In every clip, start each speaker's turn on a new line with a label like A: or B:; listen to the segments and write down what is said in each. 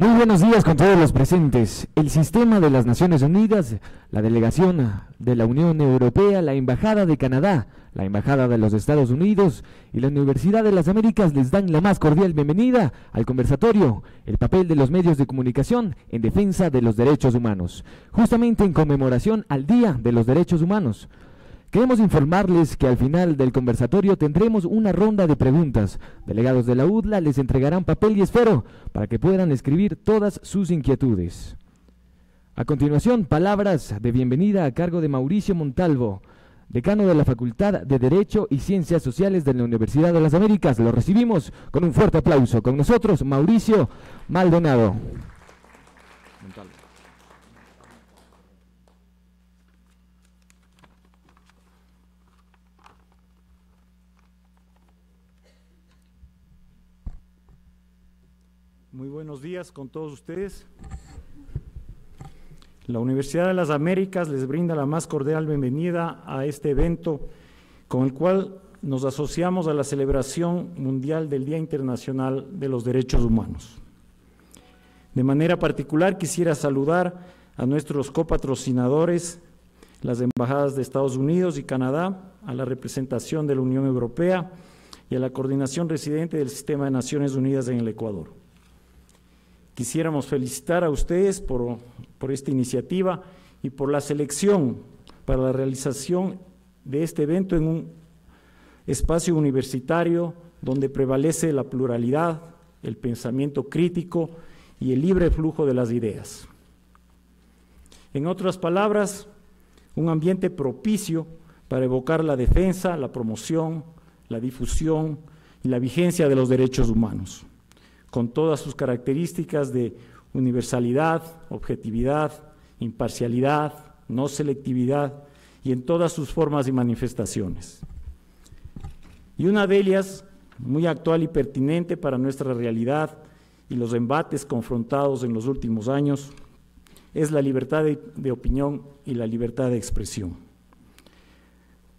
A: Muy buenos días con todos los presentes. El sistema de las Naciones Unidas, la delegación de la Unión Europea, la Embajada de Canadá, la Embajada de los Estados Unidos y la Universidad de las Américas les dan la más cordial bienvenida al conversatorio, el papel de los medios de comunicación en defensa de los derechos humanos, justamente en conmemoración al Día de los Derechos Humanos. Queremos informarles que al final del conversatorio tendremos una ronda de preguntas. Delegados de la UDLA les entregarán papel y esfero para que puedan escribir todas sus inquietudes. A continuación, palabras de bienvenida a cargo de Mauricio Montalvo, decano de la Facultad de Derecho y Ciencias Sociales de la Universidad de las Américas. Lo recibimos con un fuerte aplauso. Con nosotros, Mauricio Maldonado.
B: Muy buenos días con todos ustedes. La Universidad de las Américas les brinda la más cordial bienvenida a este evento con el cual nos asociamos a la celebración mundial del Día Internacional de los Derechos Humanos. De manera particular quisiera saludar a nuestros copatrocinadores, las embajadas de Estados Unidos y Canadá, a la representación de la Unión Europea y a la coordinación residente del Sistema de Naciones Unidas en el Ecuador. Quisiéramos felicitar a ustedes por esta iniciativa y por la selección para la realización de este evento en un espacio universitario donde prevalece la pluralidad, el pensamiento crítico y el libre flujo de las ideas. En otras palabras, un ambiente propicio para evocar la defensa, la promoción, la difusión y la vigencia de los derechos humanos, con todas sus características de universalidad, objetividad, imparcialidad, no selectividad y en todas sus formas y manifestaciones. Y una de ellas, muy actual y pertinente para nuestra realidad y los embates confrontados en los últimos años, es la libertad de opinión y la libertad de expresión.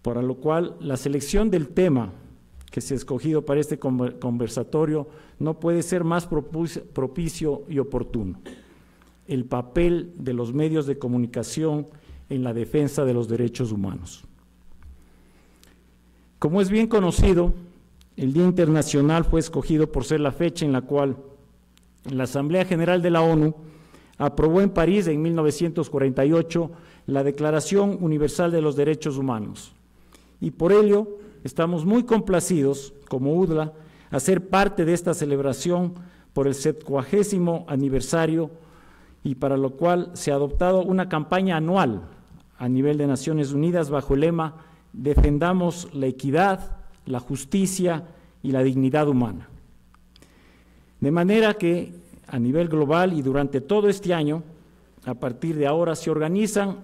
B: Para lo cual, la selección del tema que se ha escogido para este conversatorio no puede ser más propicio y oportuno: el papel de los medios de comunicación en la defensa de los derechos humanos. Como es bien conocido, el Día Internacional fue escogido por ser la fecha en la cual la Asamblea General de la ONU aprobó en París en 1948 la Declaración Universal de los Derechos Humanos, y por ello estamos muy complacidos, como UDLA, a ser parte de esta celebración por el 70º aniversario, y para lo cual se ha adoptado una campaña anual a nivel de Naciones Unidas bajo el lema «Defendamos la equidad, la justicia y la dignidad humana». De manera que a nivel global y durante todo este año, a partir de ahora se organizan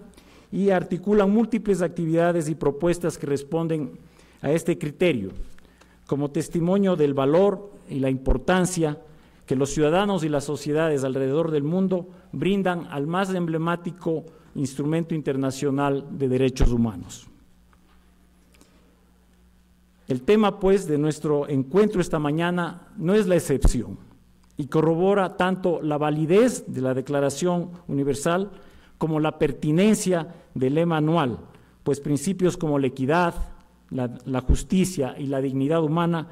B: y articulan múltiples actividades y propuestas que responden a este criterio, como testimonio del valor y la importancia que los ciudadanos y las sociedades alrededor del mundo brindan al más emblemático instrumento internacional de derechos humanos. El tema, pues, de nuestro encuentro esta mañana no es la excepción y corrobora tanto la validez de la Declaración Universal como la pertinencia del lema anual, pues principios como la equidad, la justicia y la dignidad humana,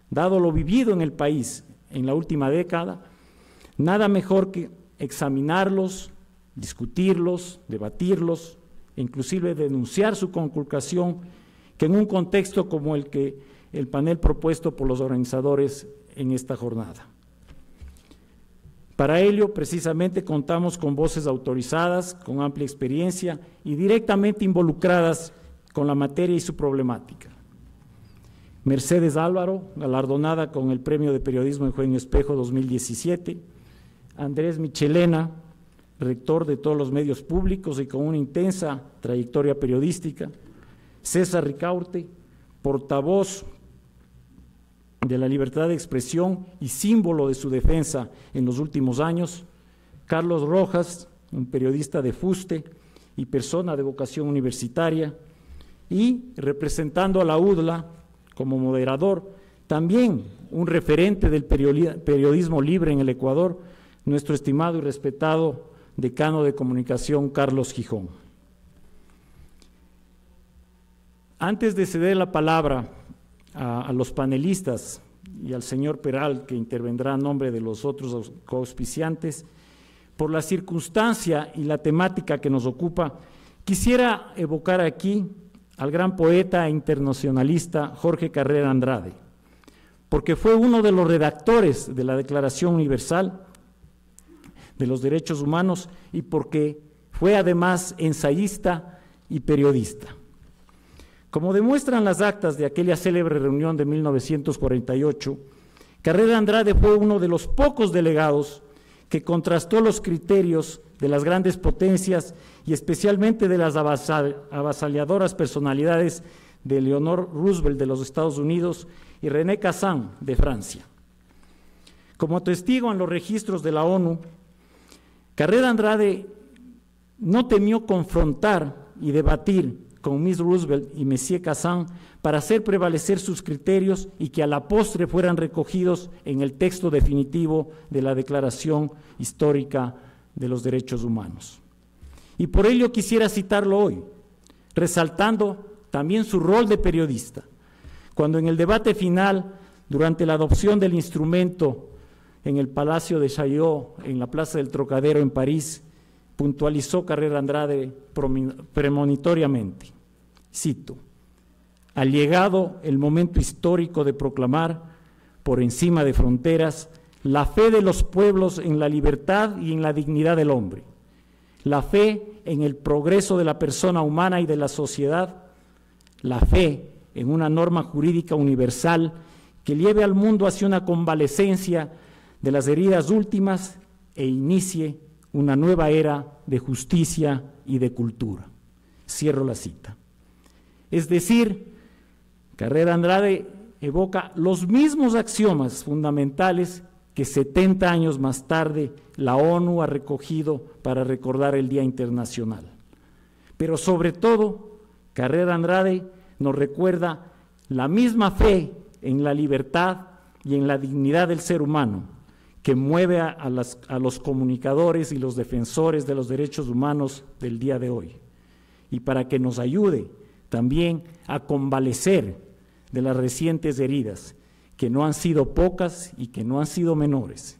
B: dado lo vivido en el país en la última década, nada mejor que examinarlos, discutirlos, debatirlos e inclusive denunciar su conculcación, que en un contexto como el panel propuesto por los organizadores en esta jornada. Para ello, precisamente, contamos con voces autorizadas, con amplia experiencia y directamente involucradas con la materia y su problemática. Mercedes Álvaro, galardonada con el Premio de Periodismo Eugenio Espejo 2017, Andrés Michelena, rector de todos los medios públicos y con una intensa trayectoria periodística, César Ricaurte, portavoz de la libertad de expresión y símbolo de su defensa en los últimos años, Carlos Rojas, un periodista de fuste y persona de vocación universitaria, y representando a la UDLA como moderador, también un referente del periodismo libre en el Ecuador, nuestro estimado y respetado decano de Comunicación, Carlos Gijón. Antes de ceder la palabra a los panelistas y al señor Peral, que intervendrá a nombre de los otros coauspiciantes, por la circunstancia y la temática que nos ocupa, quisiera evocar aquí al gran poeta e internacionalista Jorge Carrera Andrade, porque fue uno de los redactores de la Declaración Universal de los Derechos Humanos y porque fue además ensayista y periodista. Como demuestran las actas de aquella célebre reunión de 1948, Carrera Andrade fue uno de los pocos delegados que contrastó los criterios de las grandes potencias y especialmente de las avasalladoras personalidades de Eleanor Roosevelt de los Estados Unidos y René Cassin de Francia. Como testigo en los registros de la ONU, Carrera Andrade no temió confrontar y debatir con Miss Roosevelt y Monsieur Cassin para hacer prevalecer sus criterios y que a la postre fueran recogidos en el texto definitivo de la Declaración Histórica de los Derechos Humanos. Y por ello quisiera citarlo hoy, resaltando también su rol de periodista, cuando en el debate final, durante la adopción del instrumento en el Palacio de Chaillot, en la Plaza del Trocadero en París, puntualizó Carrera Andrade premonitoriamente, cito: «Ha llegado el momento histórico de proclamar, por encima de fronteras, la fe de los pueblos en la libertad y en la dignidad del hombre, la fe en el progreso de la persona humana y de la sociedad, la fe en una norma jurídica universal que lleve al mundo hacia una convalecencia de las heridas últimas e inicie una nueva era de justicia y de cultura». Cierro la cita. Es decir, Carrera Andrade evoca los mismos axiomas fundamentales que 70 años más tarde la ONU ha recogido para recordar el Día Internacional. Pero sobre todo, Carrera Andrade nos recuerda la misma fe en la libertad y en la dignidad del ser humano que mueve a los comunicadores y los defensores de los derechos humanos del día de hoy, y para que nos ayude también a convalecer de las recientes heridas, que no han sido pocas y que no han sido menores,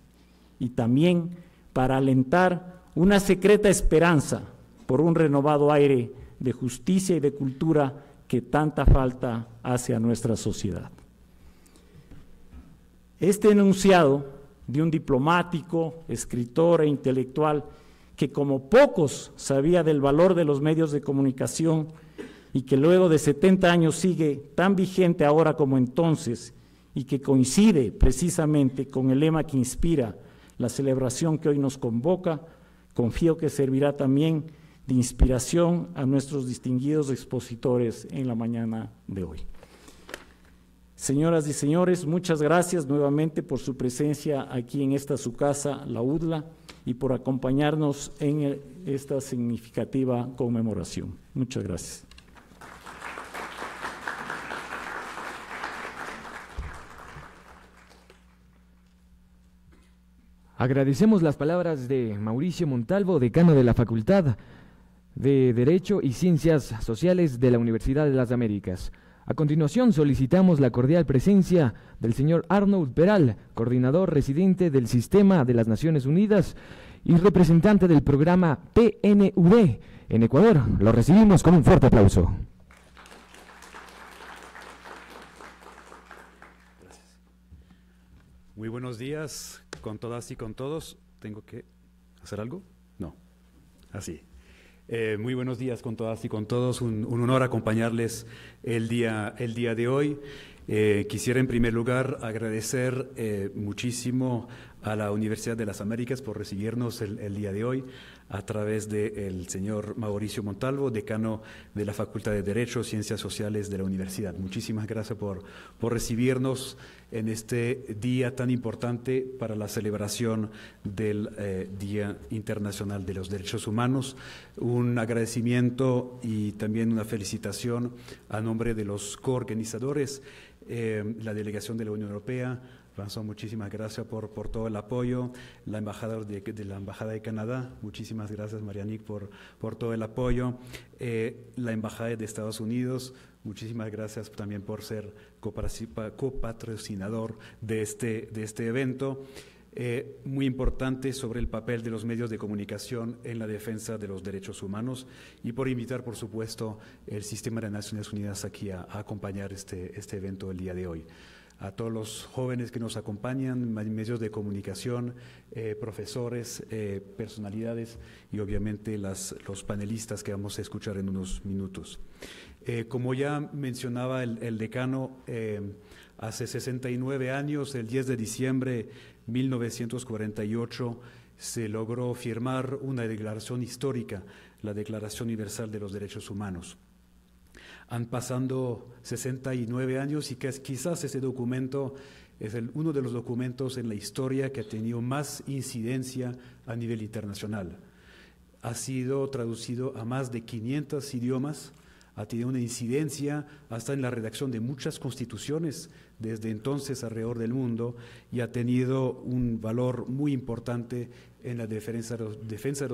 B: y también para alentar una secreta esperanza por un renovado aire de justicia y de cultura que tanta falta hace a nuestra sociedad. Este enunciado de un diplomático, escritor e intelectual que como pocos sabía del valor de los medios de comunicación y que luego de 70 años sigue tan vigente ahora como entonces y que coincide precisamente con el lema que inspira la celebración que hoy nos convoca, confío que servirá también de inspiración a nuestros distinguidos expositores en la mañana de hoy. Señoras y señores, muchas gracias nuevamente por su presencia aquí en esta su casa, la UDLA, y por acompañarnos en esta significativa conmemoración. Muchas gracias.
A: Agradecemos las palabras de Mauricio Montalvo, decano de la Facultad de Derecho y Ciencias Sociales de la Universidad de las Américas. A continuación solicitamos la cordial presencia del señor Arnold Peral, coordinador residente del Sistema de las Naciones Unidas y representante del programa PNUD en Ecuador. Lo recibimos con un fuerte aplauso.
C: Muy buenos días con todas y con todos. ¿Tengo que hacer algo? No. Así. Muy buenos días con todas y con todos. Un honor acompañarles el día de hoy. Quisiera en primer lugar agradecer muchísimo a la Universidad de las Américas por recibirnos el día de hoy a través del señor Mauricio Montalvo, decano de la Facultad de Derecho, Ciencias Sociales de la Universidad. Muchísimas gracias por recibirnos en este día tan importante para la celebración del Día Internacional de los Derechos Humanos. Un agradecimiento y también una felicitación a nombre de los coorganizadores, la delegación de la Unión Europea, Vincent, muchísimas gracias por todo el apoyo. La embajadora de la Embajada de Canadá, muchísimas gracias, Marianique, por todo el apoyo. La Embajada de Estados Unidos, muchísimas gracias también por ser copatrocinador de este evento. Muy importante sobre el papel de los medios de comunicación en la defensa de los derechos humanos y por invitar, por supuesto, el Sistema de Naciones Unidas aquí a acompañar este evento el día de hoy. A todos los jóvenes que nos acompañan, medios de comunicación, profesores, personalidades y obviamente los panelistas que vamos a escuchar en unos minutos. Como ya mencionaba el decano, hace 69 años, el 10 de diciembre de 1948, se logró firmar una declaración histórica, la Declaración Universal de los Derechos Humanos. Han pasado 69 años y quizás ese documento es uno de los documentos en la historia que ha tenido más incidencia a nivel internacional. Ha sido traducido a más de 500 idiomas, ha tenido una incidencia hasta en la redacción de muchas constituciones desde entonces alrededor del mundo y ha tenido un valor muy importante en la defensa de los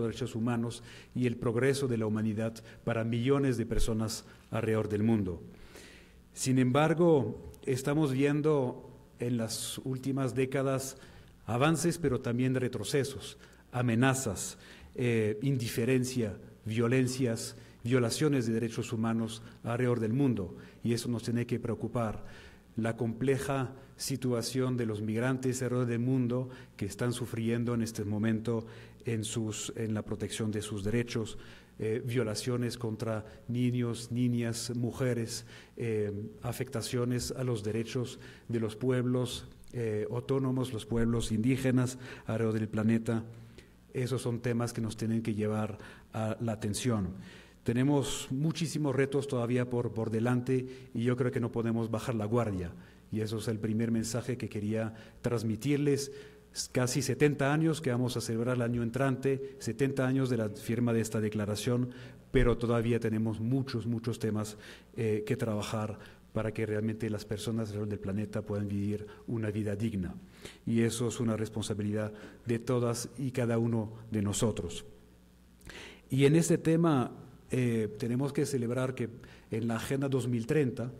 C: derechos humanos y el progreso de la humanidad para millones de personas alrededor del mundo. Sin embargo, estamos viendo en las últimas décadas avances, pero también retrocesos, amenazas, indiferencia, violencias, violaciones de derechos humanos alrededor del mundo, y eso nos tiene que preocupar. La compleja situación de los migrantes alrededor del mundo que están sufriendo en este momento en la protección de sus derechos, violaciones contra niños, niñas, mujeres, afectaciones a los derechos de los pueblos autónomos, los pueblos indígenas alrededor del planeta. Esos son temas que nos tienen que llevar a la atención. Tenemos muchísimos retos todavía por delante y yo creo que no podemos bajar la guardia. Y eso es el primer mensaje que quería transmitirles. Casi 70 años que vamos a celebrar el año entrante, 70 años de la firma de esta declaración, pero todavía tenemos muchos temas que trabajar para que realmente las personas alrededor del planeta puedan vivir una vida digna. Y eso es una responsabilidad de todas y cada uno de nosotros. Y en este tema tenemos que celebrar que en la Agenda 2030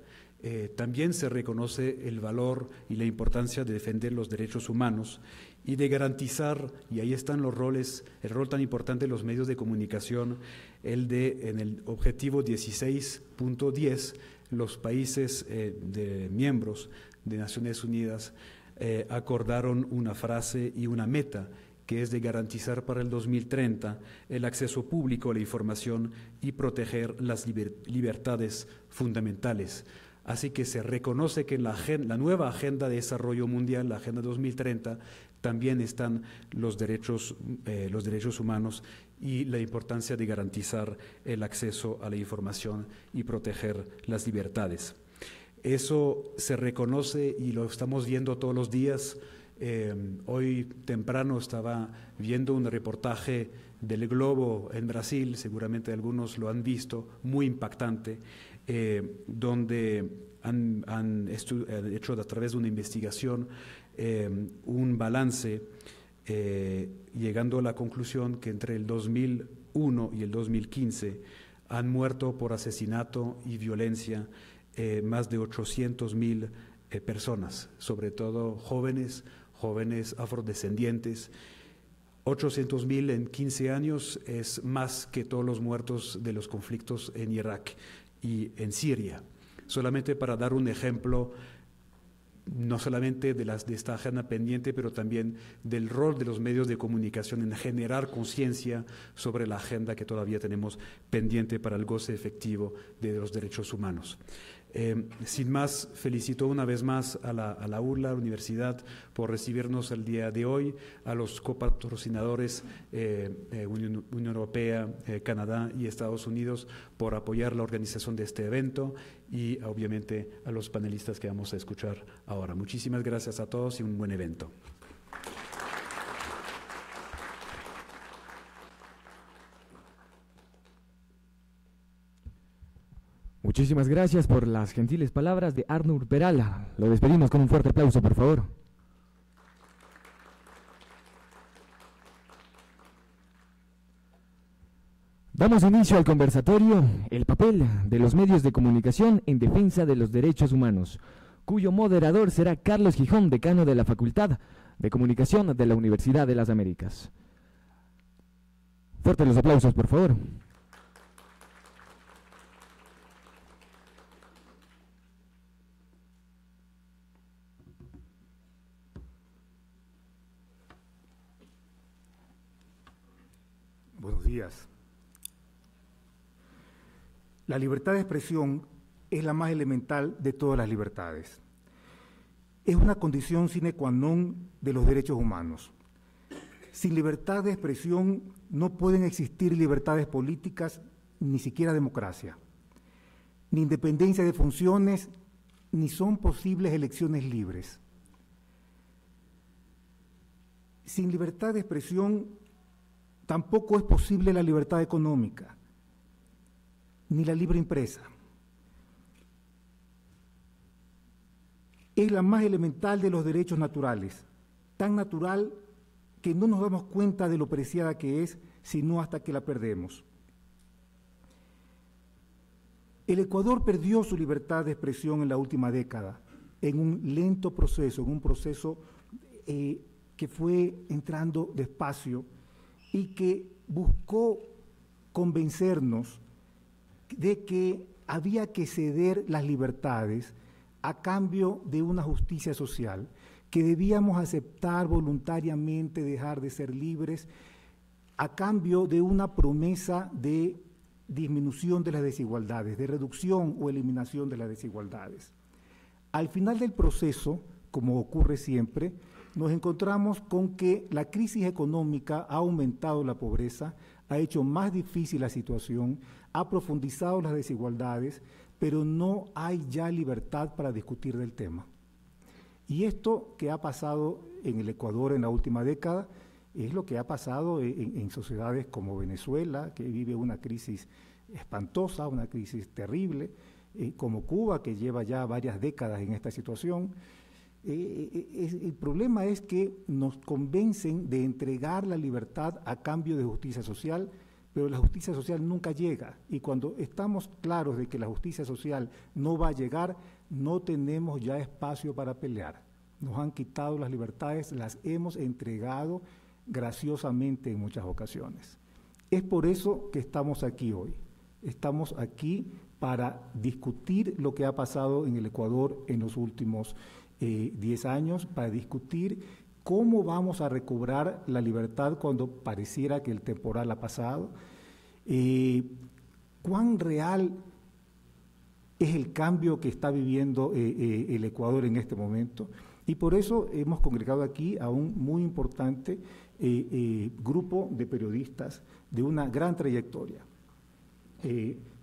C: también se reconoce el valor y la importancia de defender los derechos humanos y de garantizar, y ahí están los roles, el rol tan importante de los medios de comunicación, en el objetivo 16.10, los países miembros de Naciones Unidas acordaron una frase y una meta que es de garantizar para el 2030 el acceso público a la información y proteger las libertades fundamentales. Así que se reconoce que en la nueva Agenda de Desarrollo Mundial, la Agenda 2030, también están los derechos humanos y la importancia de garantizar el acceso a la información y proteger las libertades. Eso se reconoce y lo estamos viendo todos los días. Hoy temprano estaba viendo un reportaje del Globo en Brasil, seguramente algunos lo han visto, muy impactante, donde han hecho a través de una investigación un balance, llegando a la conclusión que entre el 2001 y el 2015 han muerto por asesinato y violencia más de 800,000 personas, sobre todo jóvenes afrodescendientes. 800,000 en 15 años es más que todos los muertos de los conflictos en Irak y en Siria. Solamente para dar un ejemplo, no solamente de esta agenda pendiente, pero también del rol de los medios de comunicación en generar conciencia sobre la agenda que todavía tenemos pendiente para el goce efectivo de los derechos humanos. Sin más, felicito una vez más a la URLA, Universidad, por recibirnos el día de hoy, a los copatrocinadores Unión Europea, Canadá y Estados Unidos por apoyar la organización de este evento y obviamente a los panelistas que vamos a escuchar ahora. Muchísimas gracias a todos y un buen evento.
A: Muchísimas gracias por las gentiles palabras de Arnur Perala. Lo despedimos con un fuerte aplauso, por favor. Damos inicio al conversatorio El papel de los medios de comunicación en defensa de los derechos humanos, cuyo moderador será Carlos Gijón, decano de la Facultad de Comunicación de la Universidad de las Américas. Fuertes los aplausos, por favor.
D: Buenos días. La libertad de expresión es la más elemental de todas las libertades. Es una condición sine qua non de los derechos humanos. Sin libertad de expresión no pueden existir libertades políticas, ni siquiera democracia, ni independencia de funciones, ni son posibles elecciones libres. Sin libertad de expresión tampoco es posible la libertad económica, ni la libre empresa. Es la más elemental de los derechos naturales, tan natural que no nos damos cuenta de lo preciada que es, sino hasta que la perdemos. El Ecuador perdió su libertad de expresión en la última década, en un lento proceso, en un proceso que fue entrando despacio y que buscó convencernos de que había que ceder las libertades a cambio de una justicia social, que debíamos aceptar voluntariamente dejar de ser libres a cambio de una promesa de disminución de las desigualdades, de reducción o eliminación de las desigualdades. Al final del proceso, como ocurre siempre, nos encontramos con que la crisis económica ha aumentado la pobreza, ha hecho más difícil la situación, ha profundizado las desigualdades, pero no hay ya libertad para discutir del tema. Y esto que ha pasado en el Ecuador en la última década es lo que ha pasado en sociedades como Venezuela, que vive una crisis espantosa, una crisis terrible, como Cuba, que lleva ya varias décadas en esta situación. El problema es que nos convencen de entregar la libertad a cambio de justicia social, pero la justicia social nunca llega, y cuando estamos claros de que la justicia social no va a llegar, no tenemos ya espacio para pelear. Nos han quitado las libertades, las hemos entregado graciosamente en muchas ocasiones. Es por eso que estamos aquí hoy. Estamos aquí para discutir lo que ha pasado en el Ecuador en los últimos 10 años, para discutir cómo vamos a recobrar la libertad cuando pareciera que el temporal ha pasado, cuán real es el cambio que está viviendo el Ecuador en este momento, y por eso hemos congregado aquí a un muy importante grupo de periodistas de una gran trayectoria.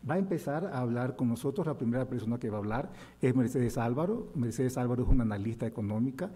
D: Va a empezar a hablar con nosotros, la primera persona que va a hablar es Mercedes Álvaro. Mercedes Álvaro es una analista económica,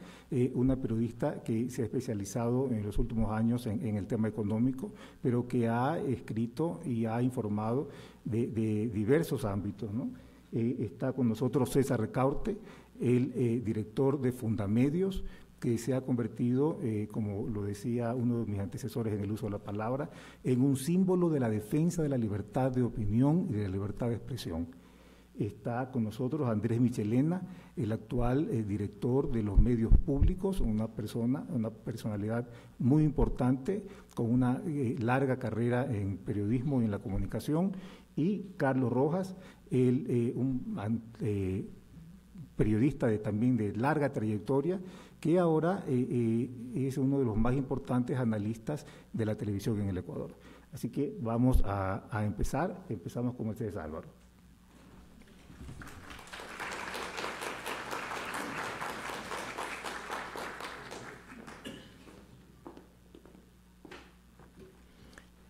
D: una periodista que se ha especializado en los últimos años en el tema económico, pero que ha escrito y ha informado de diversos ámbitos, ¿no? Está con nosotros César Recaurte, el director de Fundamedios, que se ha convertido, como lo decía uno de mis antecesores en el uso de la palabra, en un símbolo de la defensa de la libertad de opinión y de la libertad de expresión. Está con nosotros Andrés Michelena, el actual director de los medios públicos, una personalidad muy importante, con una larga carrera en periodismo y en la comunicación, y Carlos Rojas, un periodista también de larga trayectoria, que ahora es uno de los más importantes analistas de la televisión en el Ecuador. Así que vamos a empezar. Empezamos con Mercedes Álvaro.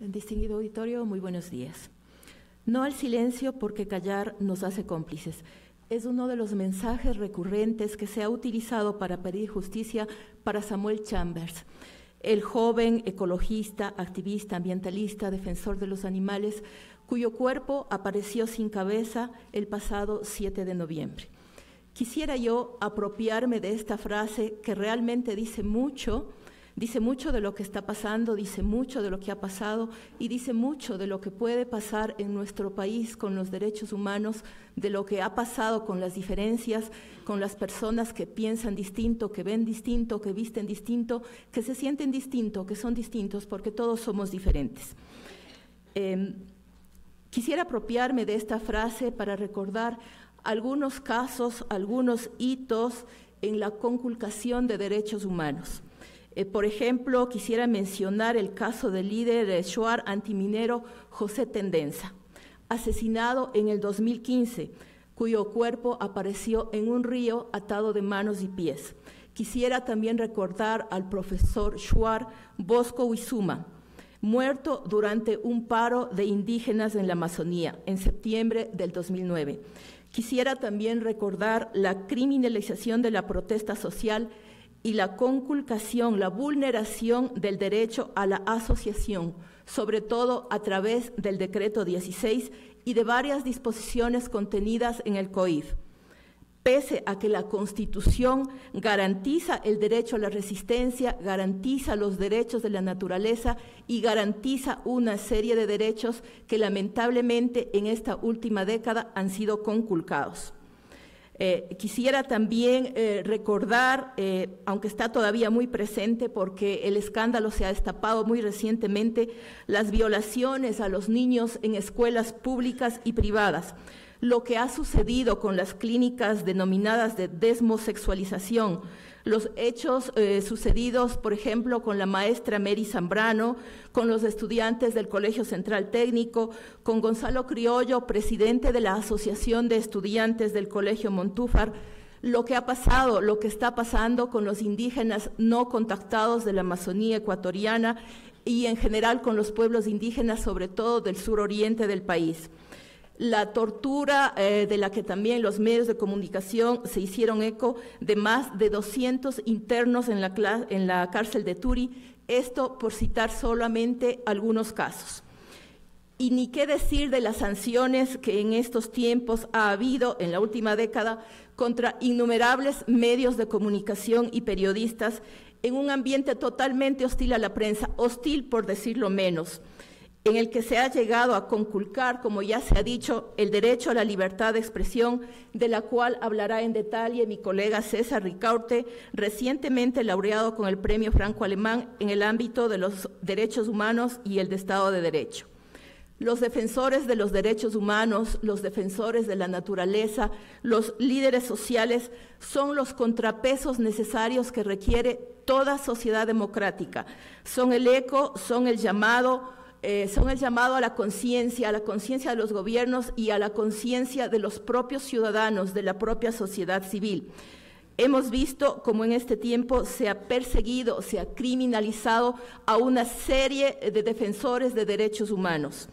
E: Distinguido auditorio, muy buenos días. No al silencio, porque callar nos hace cómplices. Es uno de los mensajes recurrentes que se ha utilizado para pedir justicia para Samuel Chambers, el joven ecologista, activista, ambientalista, defensor de los animales, cuyo cuerpo apareció sin cabeza el pasado 7 de noviembre. Quisiera yo apropiarme de esta frase que realmente dice mucho Dice mucho de lo que está pasando, dice mucho de lo que ha pasado y dice mucho de lo que puede pasar en nuestro país con los derechos humanos, de lo que ha pasado con las diferencias, con las personas que piensan distinto, que ven distinto, que visten distinto, que se sienten distinto, que son distintos, porque todos somos diferentes. Quisiera apropiarme de esta frase para recordar algunos casos, algunos hitos en la conculcación de derechos humanos. Por ejemplo, quisiera mencionar el caso del líder shuar antiminero José Tendenza, asesinado en el 2015, cuyo cuerpo apareció en un río atado de manos y pies. Quisiera también recordar al profesor shuar Bosco Huizuma, muerto durante un paro de indígenas en la Amazonía en septiembre del 2009. Quisiera también recordar la criminalización de la protesta social y la conculcación, la vulneración del derecho a la asociación, sobre todo a través del decreto 16 y de varias disposiciones contenidas en el COIF. Pese a que la Constitución garantiza el derecho a la resistencia, garantiza los derechos de la naturaleza y garantiza una serie de derechos que lamentablemente en esta última década han sido conculcados. Quisiera también recordar, aunque está todavía muy presente porque el escándalo se ha destapado muy recientemente, las violaciones a los niños en escuelas públicas y privadas, lo que ha sucedido con las clínicas denominadas de desmosexualización, los hechos sucedidos, por ejemplo, con la maestra Mary Zambrano, con los estudiantes del Colegio Central Técnico, con Gonzalo Criollo, presidente de la Asociación de Estudiantes del Colegio Montúfar, lo que ha pasado, lo que está pasando con los indígenas no contactados de la Amazonía ecuatoriana y en general con los pueblos indígenas, sobre todo del suroriente del país. La tortura de la que también los medios de comunicación se hicieron eco de más de 200 internos en la cárcel de Turi, esto por citar solamente algunos casos. Y ni qué decir de las sanciones que en estos tiempos ha habido en la última década contra innumerables medios de comunicación y periodistas en un ambiente totalmente hostil a la prensa, hostil por decirlo menos, en el que se ha llegado a conculcar, como ya se ha dicho, el derecho a la libertad de expresión, de la cual hablará en detalle mi colega César Ricaurte, recientemente laureado con el Premio Franco Alemán en el ámbito de los derechos humanos y el de Estado de Derecho. Los defensores de los derechos humanos, los defensores de la naturaleza, los líderes sociales son los contrapesos necesarios que requiere toda sociedad democrática. Son el eco, son el llamado a la conciencia de los gobiernos y a la conciencia de los propios ciudadanos, de la propia sociedad civil. Hemos visto cómo en este tiempo se ha perseguido, se ha criminalizado a una serie de defensores de derechos humanos,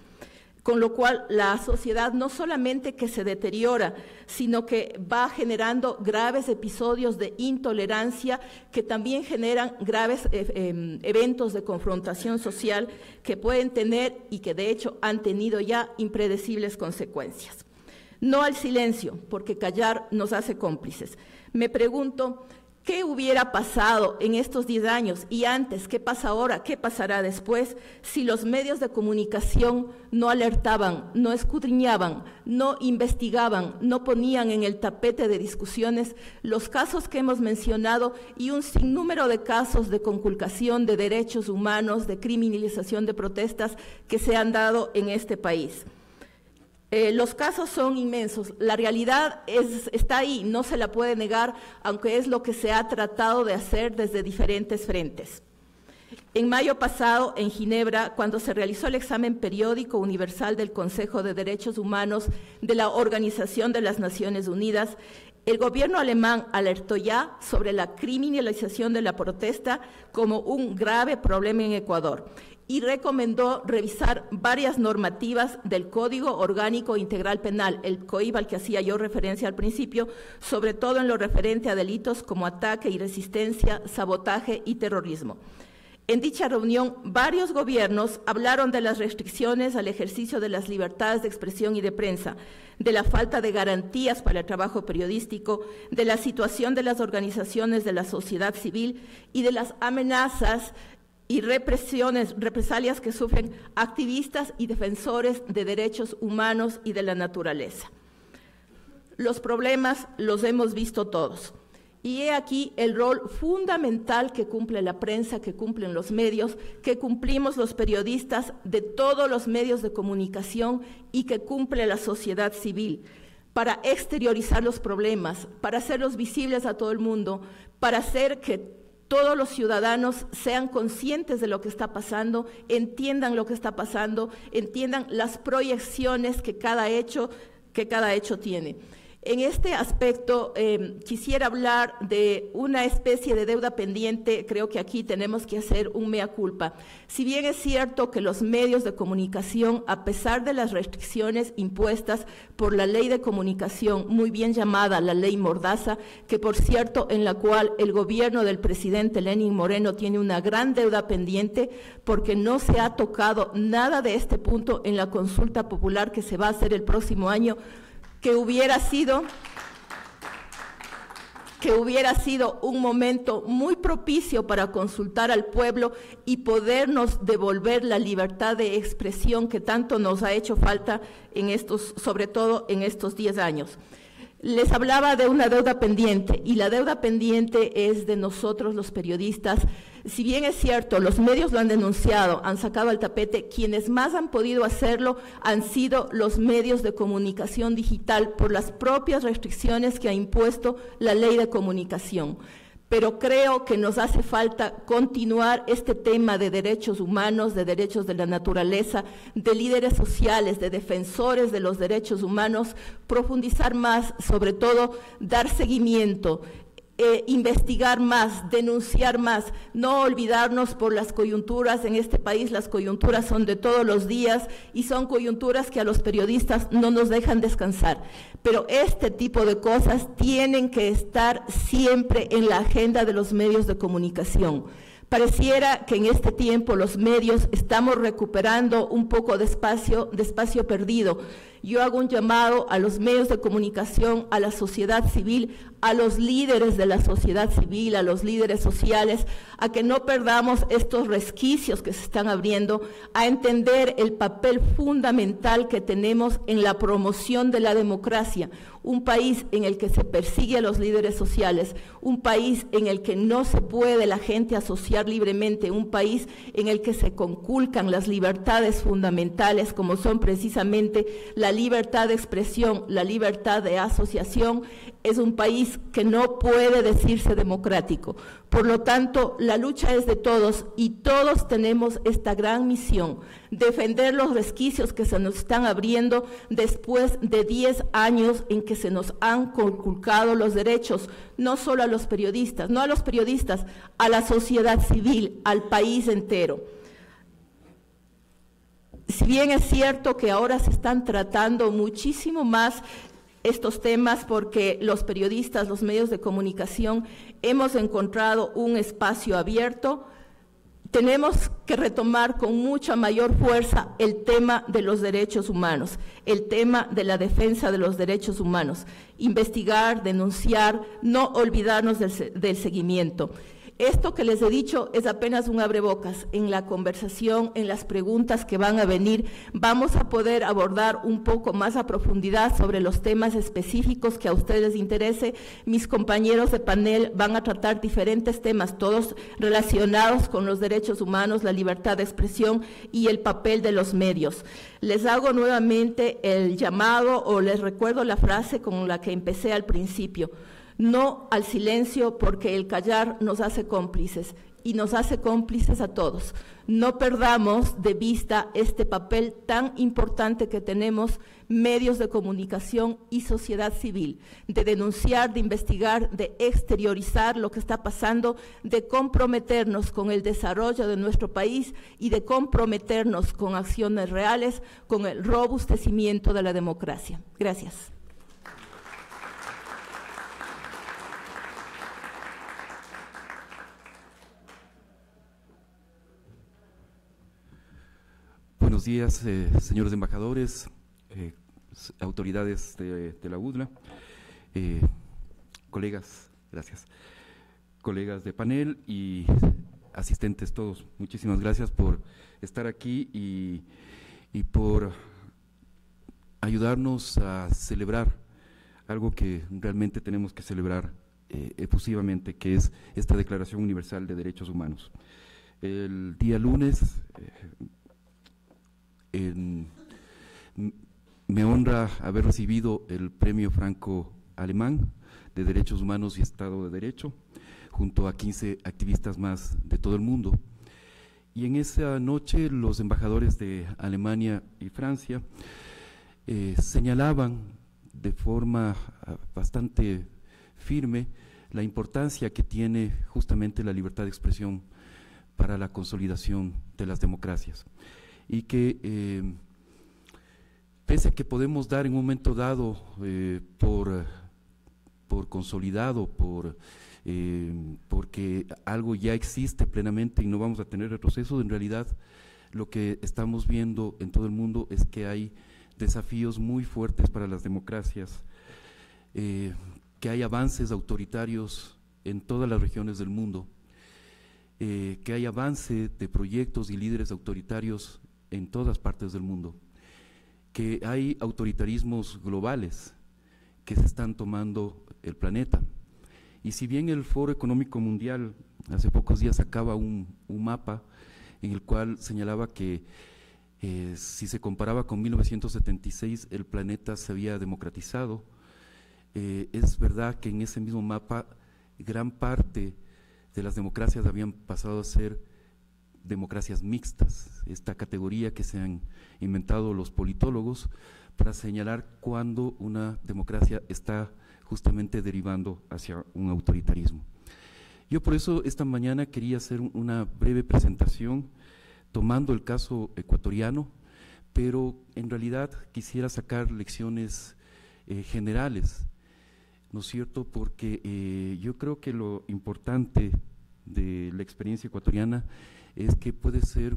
E: con lo cual la sociedad no solamente que se deteriora, sino que va generando graves episodios de intolerancia que también generan graves eventos de confrontación social que pueden tener y que de hecho han tenido ya impredecibles consecuencias. No al silencio, porque callar nos hace cómplices. Me pregunto, ¿qué hubiera pasado en estos 10 años y antes? ¿Qué pasa ahora? ¿Qué pasará después si los medios de comunicación no alertaban, no escudriñaban, no investigaban, no ponían en el tapete de discusiones los casos que hemos mencionado y un sinnúmero de casos de conculcación de derechos humanos, de criminalización de protestas que se han dado en este país? Los casos son inmensos, la realidad está ahí, no se la puede negar, aunque es lo que se ha tratado de hacer desde diferentes frentes. En mayo pasado, en Ginebra, cuando se realizó el examen periódico universal del Consejo de Derechos Humanos de la Organización de las Naciones Unidas, el gobierno alemán alertó ya sobre la criminalización de la protesta como un grave problema en Ecuador y recomendó revisar varias normativas del Código Orgánico Integral Penal, el COIP al que hacía yo referencia al principio, sobre todo en lo referente a delitos como ataque y resistencia, sabotaje y terrorismo. En dicha reunión, varios gobiernos hablaron de las restricciones al ejercicio de las libertades de expresión y de prensa, de la falta de garantías para el trabajo periodístico, de la situación de las organizaciones de la sociedad civil y de las amenazas y represalias que sufren activistas y defensores de derechos humanos y de la naturaleza. Los problemas los hemos visto todos. Y he aquí el rol fundamental que cumple la prensa, que cumplen los medios, que cumplimos los periodistas de todos los medios de comunicación y que cumple la sociedad civil para exteriorizar los problemas, para hacerlos visibles a todo el mundo, para hacer que todos los ciudadanos sean conscientes de lo que está pasando, entiendan lo que está pasando, entiendan las proyecciones que cada hecho tiene. En este aspecto, quisiera hablar de una especie de deuda pendiente. Creo que aquí tenemos que hacer un mea culpa. Si bien es cierto que los medios de comunicación, a pesar de las restricciones impuestas por la ley de comunicación, muy bien llamada la ley Mordaza, que por cierto en la cual el gobierno del presidente Lenín Moreno tiene una gran deuda pendiente porque no se ha tocado nada de este punto en la consulta popular que se va a hacer el próximo año, que hubiera sido un momento muy propicio para consultar al pueblo y podernos devolver la libertad de expresión que tanto nos ha hecho falta sobre todo en estos 10 años. Les hablaba de una deuda pendiente y la deuda pendiente es de nosotros los periodistas. Si bien es cierto, los medios lo han denunciado, han sacado al tapete, quienes más han podido hacerlo han sido los medios de comunicación digital por las propias restricciones que ha impuesto la ley de comunicación. Pero creo que nos hace falta continuar este tema de derechos humanos, de derechos de la naturaleza, de líderes sociales, de defensores de los derechos humanos, profundizar más, sobre todo dar seguimiento, investigar más, denunciar más, no olvidarnos por las coyunturas. En este país las coyunturas son de todos los días y son coyunturas que a los periodistas no nos dejan descansar. Pero este tipo de cosas tienen que estar siempre en la agenda de los medios de comunicación. Pareciera que en este tiempo los medios estamos recuperando un poco de espacio perdido. Yo hago un llamado a los medios de comunicación, a la sociedad civil, a los líderes de la sociedad civil, a los líderes sociales, a que no perdamos estos resquicios que se están abriendo, a entender el papel fundamental que tenemos en la promoción de la democracia. Un país en el que se persigue a los líderes sociales, un país en el que no se puede la gente asociar libremente, un país en el que se conculcan las libertades fundamentales como son precisamente la libertad de expresión, la libertad de asociación, es un país que no puede decirse democrático. Por lo tanto, la lucha es de todos y todos tenemos esta gran misión, defender los resquicios que se nos están abriendo después de 10 años en que se nos han conculcado los derechos, no solo a los periodistas, a la sociedad civil, al país entero. Si bien es cierto que ahora se están tratando muchísimo más estos temas porque los periodistas, los medios de comunicación hemos encontrado un espacio abierto, tenemos que retomar con mucha mayor fuerza el tema de los derechos humanos, el tema de la defensa de los derechos humanos, investigar, denunciar, no olvidarnos del seguimiento. Esto que les he dicho es apenas un abrebocas. En la conversación, en las preguntas que van a venir, vamos a poder abordar un poco más a profundidad sobre los temas específicos que a ustedes les interese. Mis compañeros de panel van a tratar diferentes temas, todos relacionados con los derechos humanos, la libertad de expresión y el papel de los medios. Les hago nuevamente el llamado o les recuerdo la frase con la que empecé al principio. No al silencio, porque el callar nos hace cómplices y nos hace cómplices a todos. No perdamos de vista este papel tan importante que tenemos medios de comunicación y sociedad civil, de denunciar, de investigar, de exteriorizar lo que está pasando, de comprometernos con el desarrollo de nuestro país y de comprometernos con acciones reales, con el robustecimiento de la democracia. Gracias.
F: días, señores embajadores, autoridades de la UDLA, colegas, gracias, colegas de panel y asistentes todos. Muchísimas gracias por estar aquí y por ayudarnos a celebrar algo que realmente tenemos que celebrar efusivamente, que es esta Declaración Universal de Derechos Humanos. El día lunes me honra haber recibido el Premio Franco-Alemán de Derechos Humanos y Estado de Derecho, junto a 15 activistas más de todo el mundo. Y en esa noche los embajadores de Alemania y Francia señalaban de forma bastante firme la importancia que tiene justamente la libertad de expresión para la consolidación de las democracias, y que pese a que podemos dar en un momento dado por consolidado, porque algo ya existe plenamente y no vamos a tener retroceso, en realidad lo que estamos viendo en todo el mundo es que hay desafíos muy fuertes para las democracias, que hay avances autoritarios en todas las regiones del mundo, que hay avance de proyectos y líderes autoritarios en todas partes del mundo, que hay autoritarismos globales que se están tomando el planeta. Y si bien el Foro Económico Mundial hace pocos días sacaba un mapa en el cual señalaba que si se comparaba con 1976 el planeta se había democratizado, es verdad que en ese mismo mapa gran parte de las democracias habían pasado a ser democracias mixtas, esta categoría que se han inventado los politólogos para señalar cuando una democracia está justamente derivando hacia un autoritarismo. Yo por eso esta mañana quería hacer una breve presentación tomando el caso ecuatoriano, pero en realidad quisiera sacar lecciones generales, ¿no es cierto? Porque yo creo que lo importante de la experiencia ecuatoriana es que puede ser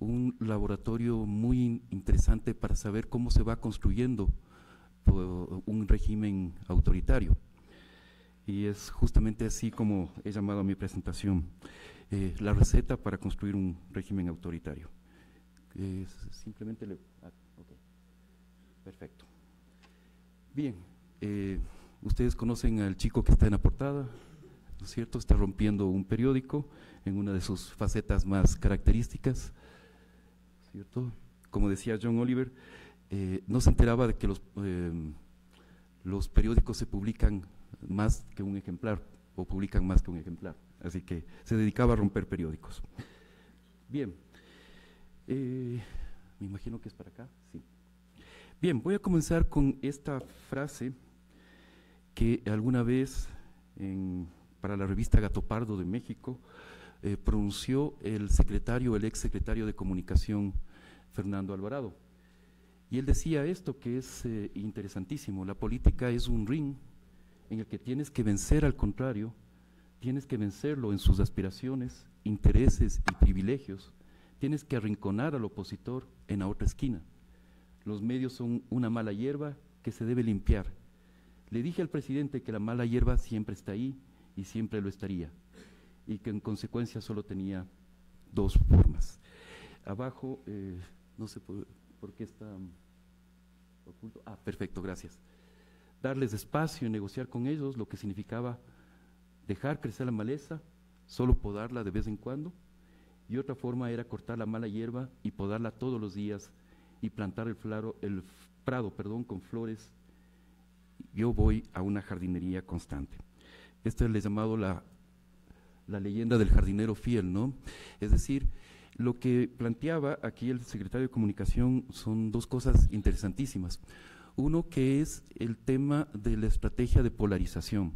F: un laboratorio muy interesante para saber cómo se va construyendo un régimen autoritario. Y es justamente así como he llamado a mi presentación, la receta para construir un régimen autoritario. Simplemente okay. Perfecto. Bien, ustedes conocen al chico que está en la portada, ¿no es cierto? Está rompiendo un periódico en una de sus facetas más características, ¿cierto? Como decía John Oliver, no se enteraba de que los periódicos se publican más que un ejemplar, o publican más que un ejemplar, así que se dedicaba a romper periódicos. Bien, me imagino que es para acá, sí. Bien, voy a comenzar con esta frase que alguna vez para la revista Gato Pardo de México pronunció el ex secretario de Comunicación, Fernando Alvarado. Y él decía esto que es interesantísimo: la política es un ring en el que tienes que vencer al contrario, tienes que vencerlo en sus aspiraciones, intereses y privilegios, tienes que arrinconar al opositor en la otra esquina. Los medios son una mala hierba que se debe limpiar. Le dije al presidente que la mala hierba siempre está ahí y siempre lo estaría, y que en consecuencia solo tenía dos formas. Abajo, no sé por qué está oculto. Ah, perfecto, gracias. Darles espacio y negociar con ellos, lo que significaba dejar crecer la maleza, solo podarla de vez en cuando, y otra forma era cortar la mala hierba y podarla todos los días y plantar el prado con flores. Yo voy a una jardinería constante. Esto es llamado la leyenda del jardinero fiel, ¿no? Es decir, lo que planteaba aquí el secretario de Comunicación son dos cosas interesantísimas. Uno, que es el tema de la estrategia de polarización.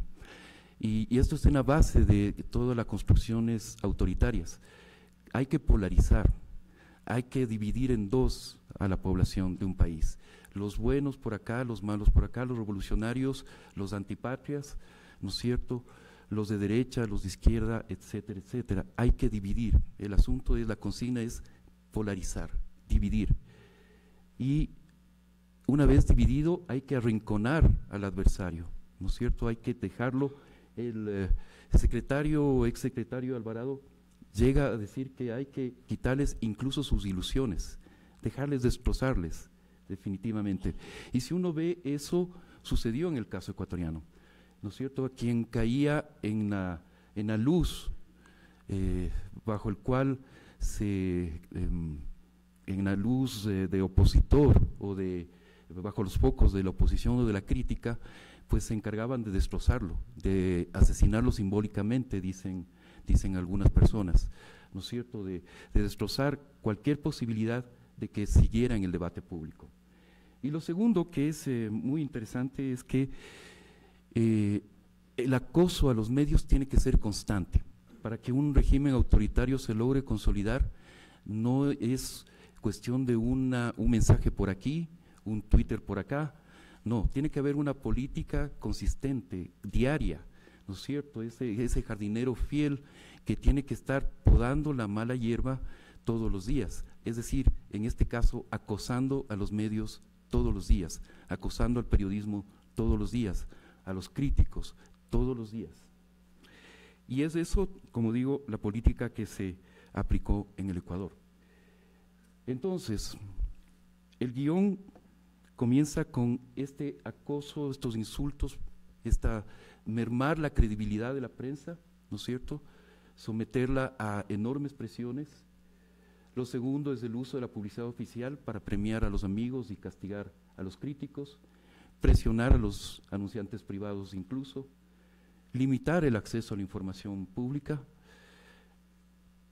F: Y esto es una base de todas las construcciones autoritarias. Hay que polarizar, hay que dividir en dos a la población de un país. Los buenos por acá, los malos por acá, los revolucionarios, los antipatrias, ¿no es cierto?, los de derecha, los de izquierda, etcétera, etcétera. Hay que dividir. El asunto es, la consigna es polarizar, dividir. y una vez dividido hay que arrinconar al adversario, ¿no es cierto? Hay que dejarlo. El secretario o exsecretario Alvarado llega a decir que hay que quitarles incluso sus ilusiones, dejarles destrozarles definitivamente. Y si uno ve, eso sucedió en el caso ecuatoriano, ¿no es cierto? Quien caía en la luz bajo el cual en la luz de opositor o bajo los focos de la oposición o de la crítica, pues se encargaban de destrozarlo, de asesinarlo simbólicamente, dicen algunas personas, ¿no es cierto?, de destrozar cualquier posibilidad de que siguiera en el debate público. Y lo segundo que es muy interesante es que el acoso a los medios tiene que ser constante. Para que un régimen autoritario se logre consolidar, no es cuestión de un mensaje por aquí, un Twitter por acá, no, tiene que haber una política consistente, diaria, ¿no es cierto? Ese jardinero fiel que tiene que estar podando la mala hierba todos los días, es decir, en este caso, acosando a los medios todos los días, acosando al periodismo todos los días, a los críticos todos los días. Y es eso, como digo, la política que se aplicó en el Ecuador. Entonces, el guión comienza con este acoso, estos insultos, mermar la credibilidad de la prensa, ¿no es cierto?, someterla a enormes presiones. Lo segundo es el uso de la publicidad oficial para premiar a los amigos y castigar a los críticos, presionar a los anunciantes privados incluso, limitar el acceso a la información pública.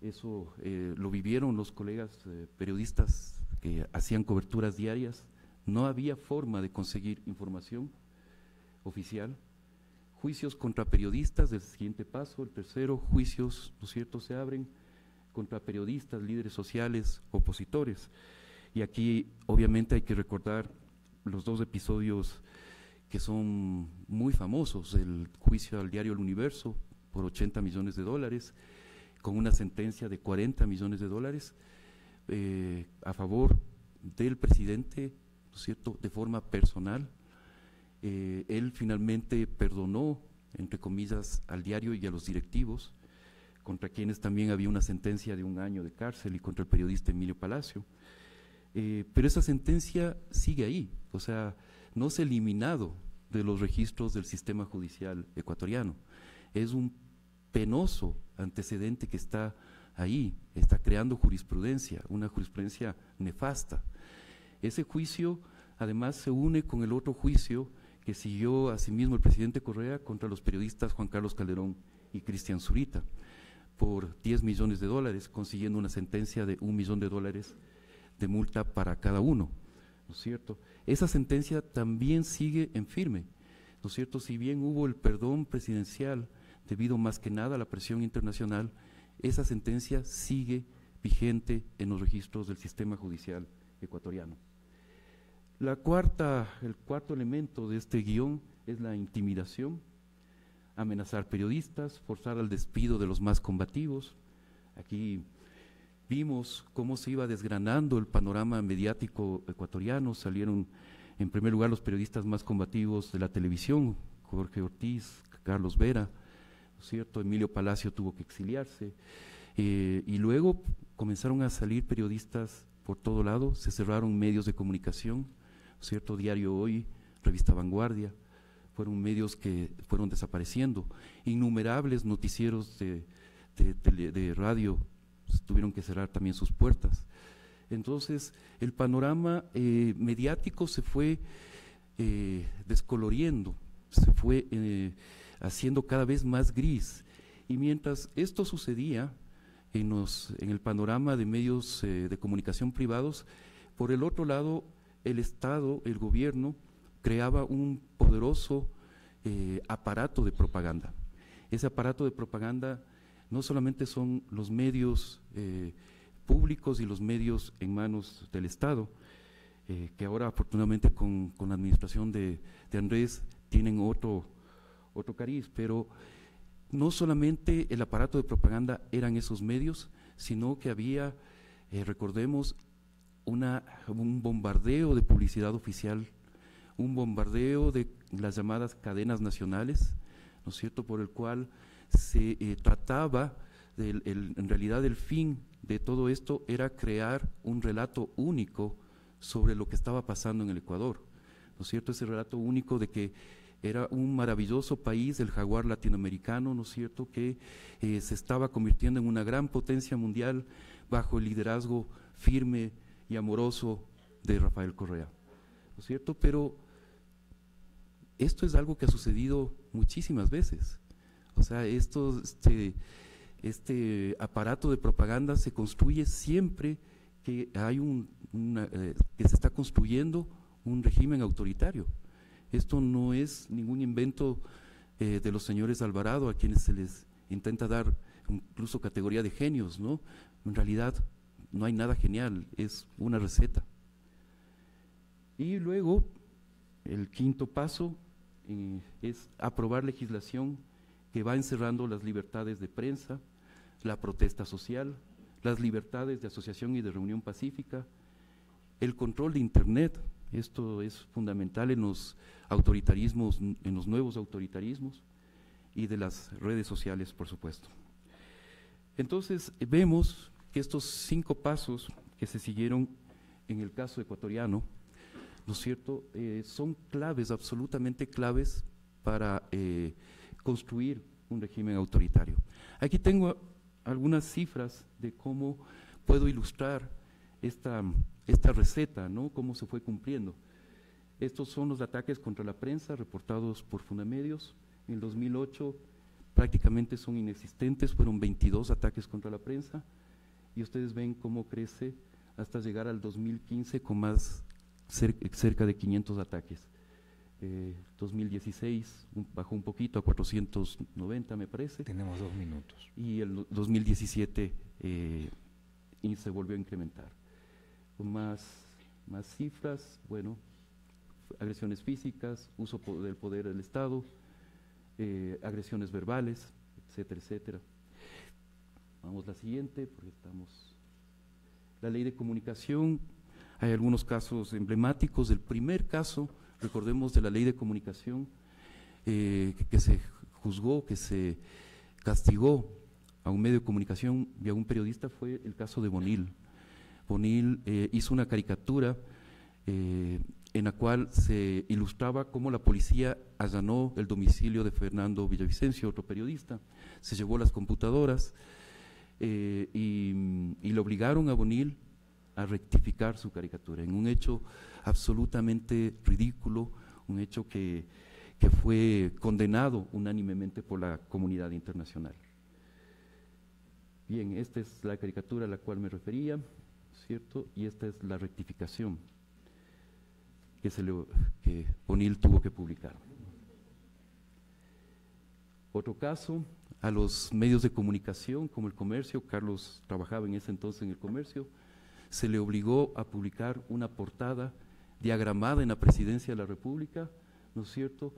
F: Eso lo vivieron los colegas periodistas que hacían coberturas diarias. No había forma de conseguir información oficial. Juicios contra periodistas, el siguiente paso. El tercero, juicios, ¿no es cierto?, se abren contra periodistas, líderes sociales, opositores. Y aquí obviamente hay que recordar los dos episodios que son muy famosos: el juicio al diario El Universo por $80 millones, con una sentencia de $40 millones a favor del presidente, ¿no es cierto?, de forma personal. Él finalmente perdonó, entre comillas, al diario y a los directivos, contra quienes también había una sentencia de 1 año de cárcel, y contra el periodista Emilio Palacio. Pero esa sentencia sigue ahí, o sea, no se ha eliminado de los registros del sistema judicial ecuatoriano. Es un penoso antecedente que está ahí, está creando jurisprudencia, una jurisprudencia nefasta. Ese juicio además se une con el otro juicio que siguió asimismo el presidente Correa contra los periodistas Juan Carlos Calderón y Cristian Zurita por $10 millones, consiguiendo una sentencia de $1 millón de multa para cada uno, ¿no es cierto? Esa sentencia también sigue en firme, ¿no es cierto? Si bien hubo el perdón presidencial debido más que nada a la presión internacional, esa sentencia sigue vigente en los registros del sistema judicial ecuatoriano. El cuarto elemento de este guión es la intimidación, amenazar periodistas, forzar al despido de los más combativos. Aquí vimos cómo se iba desgranando el panorama mediático ecuatoriano. Salieron en primer lugar los periodistas más combativos de la televisión, Jorge Ortiz, Carlos Vera, ¿no es cierto? Emilio Palacio tuvo que exiliarse, y luego comenzaron a salir periodistas por todo lado, se cerraron medios de comunicación, ¿no es cierto? Diario Hoy, Revista Vanguardia, fueron medios que fueron desapareciendo. Innumerables noticieros de radio tuvieron que cerrar también sus puertas. Entonces, el panorama mediático se fue descoloriendo, se fue haciendo cada vez más gris. Y mientras esto sucedía en el panorama de medios de comunicación privados, por el otro lado, el Estado, el gobierno, creaba un poderoso aparato de propaganda. Ese aparato de propaganda no solamente son los medios públicos y los medios en manos del Estado, que ahora afortunadamente con la administración de Andrés tienen otro cariz, pero no solamente el aparato de propaganda eran esos medios, sino que había, recordemos, un bombardeo de publicidad oficial, un bombardeo de las llamadas cadenas nacionales, ¿no es cierto?, por el cual se trataba, en realidad el fin de todo esto era crear un relato único sobre lo que estaba pasando en el Ecuador, ¿no es cierto?, ese relato único de que era un maravilloso país, el jaguar latinoamericano, ¿no es cierto?, que se estaba convirtiendo en una gran potencia mundial bajo el liderazgo firme y amoroso de Rafael Correa, ¿no es cierto? Pero esto es algo que ha sucedido muchísimas veces. O sea, este aparato de propaganda se construye siempre que hay que se está construyendo un régimen autoritario. Esto no es ningún invento de los señores Alvarado, a quienes se les intenta dar incluso categoría de genios, ¿no? En realidad no hay nada genial, es una receta. Y luego, el quinto paso es aprobar legislación que va encerrando las libertades de prensa, la protesta social, las libertades de asociación y de reunión pacífica, el control de Internet. Esto es fundamental en los autoritarismos, en los nuevos autoritarismos, y de las redes sociales, por supuesto. Entonces, vemos que estos 5 pasos que se siguieron en el caso ecuatoriano, ¿no es cierto?, son claves, absolutamente claves para construir un régimen autoritario. Aquí tengo algunas cifras de cómo puedo ilustrar esta receta, ¿no?, cómo se fue cumpliendo. Estos son los ataques contra la prensa reportados por Fundamedios. En el 2008 prácticamente son inexistentes, fueron 22 ataques contra la prensa, y ustedes ven cómo crece hasta llegar al 2015 con cerca de 500 ataques. 2016 bajó un poquito a 490, me parece.
G: Tenemos 2 minutos.
F: Y el 2017 y se volvió a incrementar. Con más cifras, bueno, agresiones físicas, uso del poder del Estado, agresiones verbales, etcétera, etcétera. Vamos a la siguiente, porque estamos… La ley de comunicación, hay algunos casos emblemáticos. El primer caso, recordemos, de la ley de comunicación, que se juzgó, que se castigó a un medio de comunicación y a un periodista, fue el caso de Bonil. Bonil hizo una caricatura en la cual se ilustraba cómo la policía allanó el domicilio de Fernando Villavicencio, otro periodista, se llevó las computadoras y le obligaron a Bonil a rectificar su caricatura, en un hecho absolutamente ridículo, un hecho que fue condenado unánimemente por la comunidad internacional. Bien, esta es la caricatura a la cual me refería, ¿cierto? Y esta es la rectificación que Bonil tuvo que publicar. Otro caso, a los medios de comunicación como El Comercio, Carlos trabajaba en ese entonces en El Comercio, se le obligó a publicar una portada diagramada en la Presidencia de la República, ¿no es cierto?,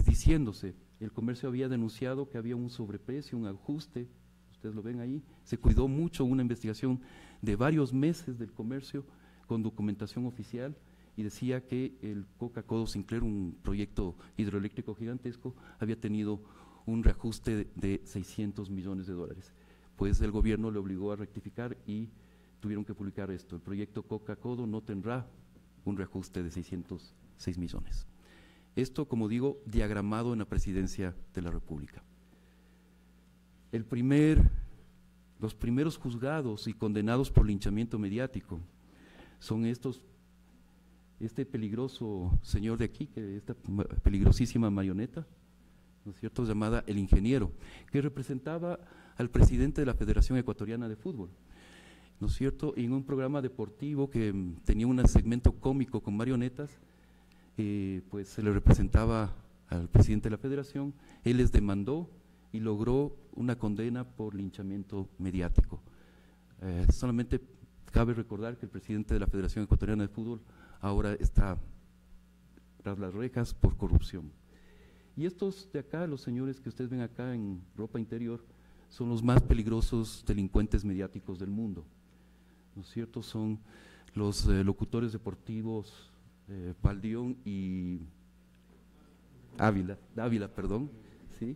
F: diciéndose, El Comercio había denunciado que había un sobreprecio, un ajuste, ustedes lo ven ahí, se cuidó mucho una investigación de varios meses del Comercio con documentación oficial, y decía que el Coca-Cola Sinclair, un proyecto hidroeléctrico gigantesco, había tenido un reajuste de $600 millones. Pues el gobierno le obligó a rectificar y tuvieron que publicar esto. El proyecto Coca-Cola no tendrá un reajuste de 606 millones. Esto, como digo, diagramado en la Presidencia de la República. Los primeros juzgados y condenados por linchamiento mediático son este peligroso señor de aquí, esta peligrosísima marioneta, ¿no es cierto?, llamada El Ingeniero, que representaba al presidente de la Federación Ecuatoriana de Fútbol, ¿no es cierto?, y en un programa deportivo que tenía un segmento cómico con marionetas, pues se le representaba al presidente de la Federación. Él les demandó y logró una condena por linchamiento mediático. Solamente cabe recordar que el presidente de la Federación Ecuatoriana de Fútbol ahora está tras las rejas por corrupción. Y estos de acá, los señores que ustedes ven acá en ropa interior, son los más peligrosos delincuentes mediáticos del mundo, ¿no es cierto? Son los locutores deportivos Valdión y Dávila, perdón, ¿sí?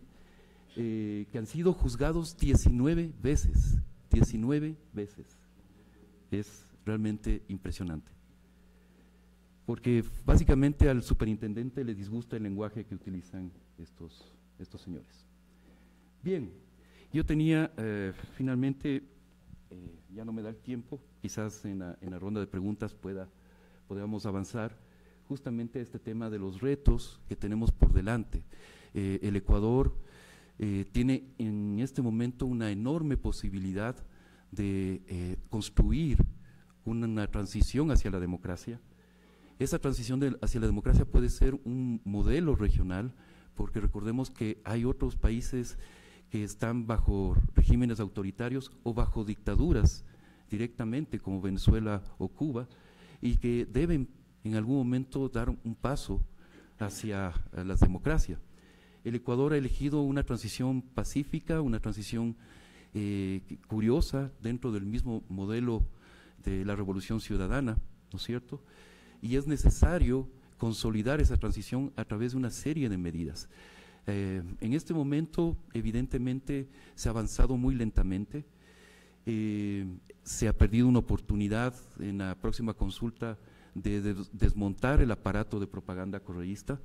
F: Que han sido juzgados 19 veces. 19 veces. Es realmente impresionante. Porque básicamente al superintendente le disgusta el lenguaje que utilizan estos señores. Bien, yo tenía finalmente, ya no me da el tiempo, quizás en la ronda de preguntas podamos avanzar justamente este tema de los retos que tenemos por delante. El Ecuador tiene en este momento una enorme posibilidad de construir una transición hacia la democracia. Esa transición hacia la democracia puede ser un modelo regional, porque recordemos que hay otros países que están bajo regímenes autoritarios o bajo dictaduras directamente, como Venezuela o Cuba, y que deben en algún momento dar un paso hacia la democracia. El Ecuador ha elegido una transición pacífica, una transición curiosa dentro del mismo modelo de la revolución ciudadana, ¿no es cierto? Y es necesario consolidar esa transición a través de una serie de medidas. En este momento, evidentemente, se ha avanzado muy lentamente, se ha perdido una oportunidad en la próxima consulta de desmontar el aparato de propaganda correísta,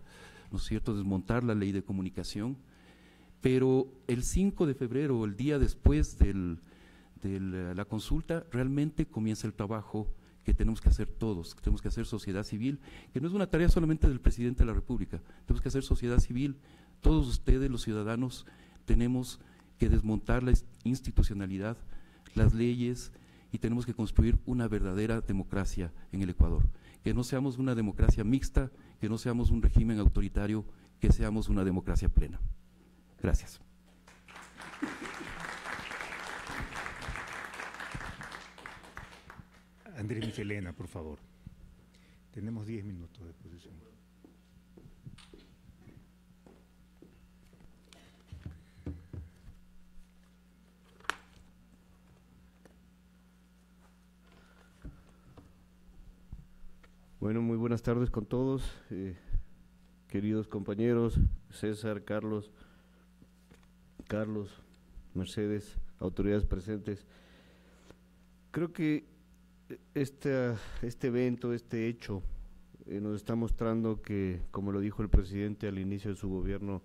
F: ¿no es cierto?, desmontar la ley de comunicación, pero el 5 de febrero, el día después de la consulta, realmente comienza el trabajo que tenemos que hacer todos, que tenemos que hacer sociedad civil, que no es una tarea solamente del presidente de la República, tenemos que hacer sociedad civil, todos ustedes, los ciudadanos, tenemos que desmontar la institucionalidad, las leyes, y tenemos que construir una verdadera democracia en el Ecuador, que no seamos una democracia mixta, que no seamos un régimen autoritario, que seamos una democracia plena. Gracias.
D: Andrés Michelena, por favor. Tenemos 10 minutos de exposición.
G: Bueno, muy buenas tardes con todos, queridos compañeros, César, Carlos, Mercedes, autoridades presentes. Creo que este evento, este hecho, nos está mostrando que, como lo dijo el presidente al inicio de su gobierno,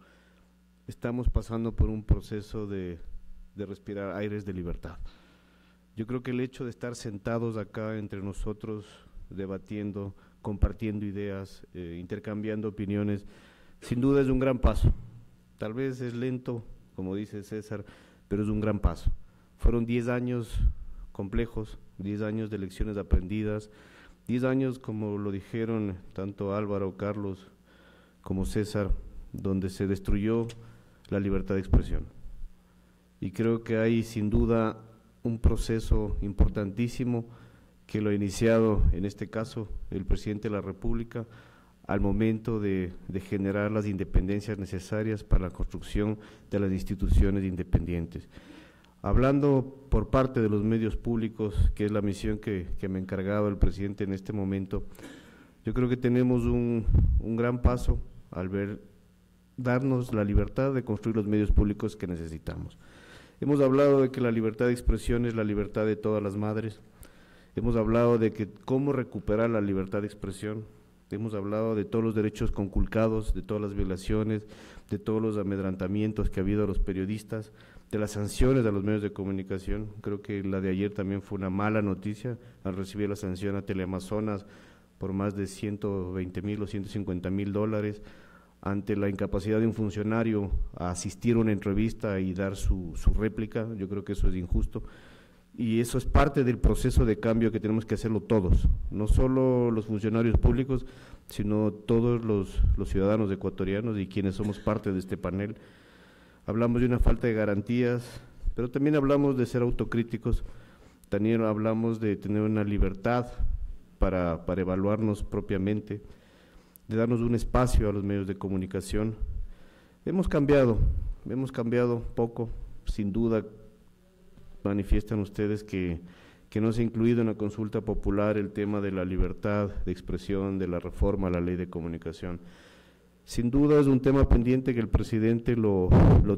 G: estamos pasando por un proceso de respirar aires de libertad. Yo creo que el hecho de estar sentados acá entre nosotros, debatiendo, compartiendo ideas, intercambiando opiniones, sin duda es un gran paso. Tal vez es lento, como dice César, pero es un gran paso. Fueron 10 años complejos, 10 años de lecciones aprendidas, 10 años, como lo dijeron tanto Álvaro, Carlos, como César, donde se destruyó la libertad de expresión. Y creo que hay sin duda un proceso importantísimo que lo ha iniciado, en este caso, el presidente de la República, al momento de generar las independencias necesarias para la construcción de las instituciones independientes. Hablando por parte de los medios públicos, que es la misión que me ha encargado el presidente en este momento, yo creo que tenemos un gran paso al darnos la libertad de construir los medios públicos que necesitamos. Hemos hablado de que la libertad de expresión es la libertad de todas las madres. Hemos hablado de que cómo recuperar la libertad de expresión, hemos hablado de todos los derechos conculcados, de todas las violaciones, de todos los amedrantamientos que ha habido a los periodistas, de las sanciones a los medios de comunicación. Creo que la de ayer también fue una mala noticia al recibir la sanción a Teleamazonas por más de 120,000 o 150,000 dólares ante la incapacidad de un funcionario a asistir a una entrevista y dar su réplica. Yo creo que eso es injusto. Y eso es parte del proceso de cambio que tenemos que hacerlo todos, no solo los funcionarios públicos, sino todos los ciudadanos ecuatorianos y quienes somos parte de este panel. Hablamos de una falta de garantías, pero también hablamos de ser autocríticos, también hablamos de tener una libertad para evaluarnos propiamente, de darnos un espacio a los medios de comunicación. Hemos cambiado poco, sin duda. Manifiestan ustedes que que no se ha incluido en la consulta popular el tema de la libertad de expresión, de la reforma a la ley de comunicación. Sin duda es un tema pendiente que el presidente lo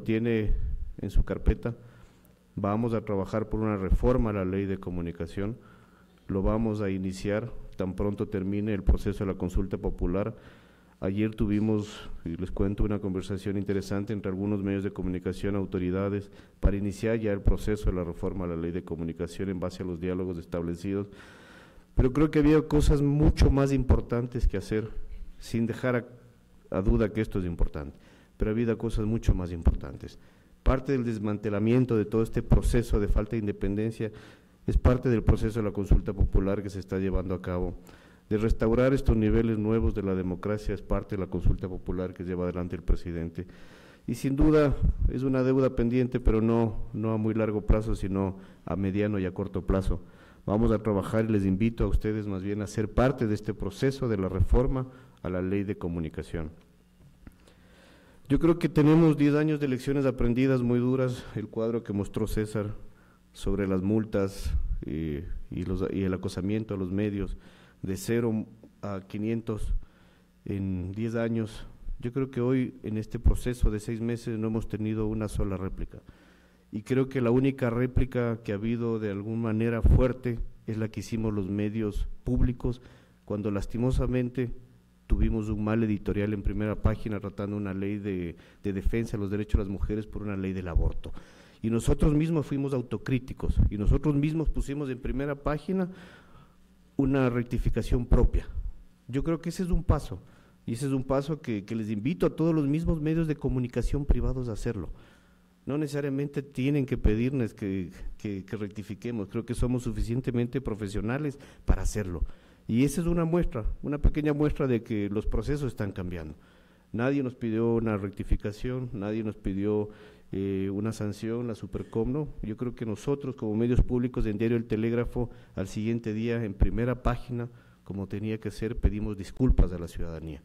G: tiene en su carpeta. Vamos a trabajar por una reforma a la ley de comunicación, lo vamos a iniciar tan pronto termine el proceso de la consulta popular. Ayer tuvimos, y les cuento, una conversación interesante entre algunos medios de comunicación, autoridades, para iniciar ya el proceso de la reforma a la ley de comunicación en base a los diálogos establecidos. Pero creo que había cosas mucho más importantes que hacer, sin dejar a duda que esto es importante, pero había cosas mucho más importantes. Parte del desmantelamiento de todo este proceso de falta de independencia es parte del proceso de la consulta popular que se está llevando a cabo. De restaurar estos niveles nuevos de la democracia es parte de la consulta popular que lleva adelante el presidente. Y sin duda es una deuda pendiente, pero no a muy largo plazo, sino a mediano y a corto plazo. Vamos a trabajar y les invito a ustedes más bien a ser parte de este proceso de la reforma a la ley de comunicación. Yo creo que tenemos 10 años de lecciones aprendidas muy duras, el cuadro que mostró César sobre las multas y el acosamiento a los medios, de 0 a 500 en 10 años. Yo creo que hoy en este proceso de 6 meses no hemos tenido una sola réplica. Y creo que la única réplica que ha habido de alguna manera fuerte es la que hicimos los medios públicos cuando lastimosamente tuvimos un mal editorial en primera página tratando una ley de defensa de los derechos de las mujeres por una ley del aborto. Y nosotros mismos fuimos autocríticos y nosotros mismos pusimos en primera página una rectificación propia. Yo creo que ese es un paso, y ese es un paso que les invito a todos los mismos medios de comunicación privados a hacerlo. No necesariamente tienen que pedirnos que rectifiquemos, creo que somos suficientemente profesionales para hacerlo. Y esa es una muestra, una pequeña muestra de que los procesos están cambiando. Nadie nos pidió una rectificación, nadie nos pidió una sanción, la Supercom, ¿no? Yo creo que nosotros como medios públicos en Diario El Telégrafo, al siguiente día en primera página, como tenía que ser, pedimos disculpas a la ciudadanía.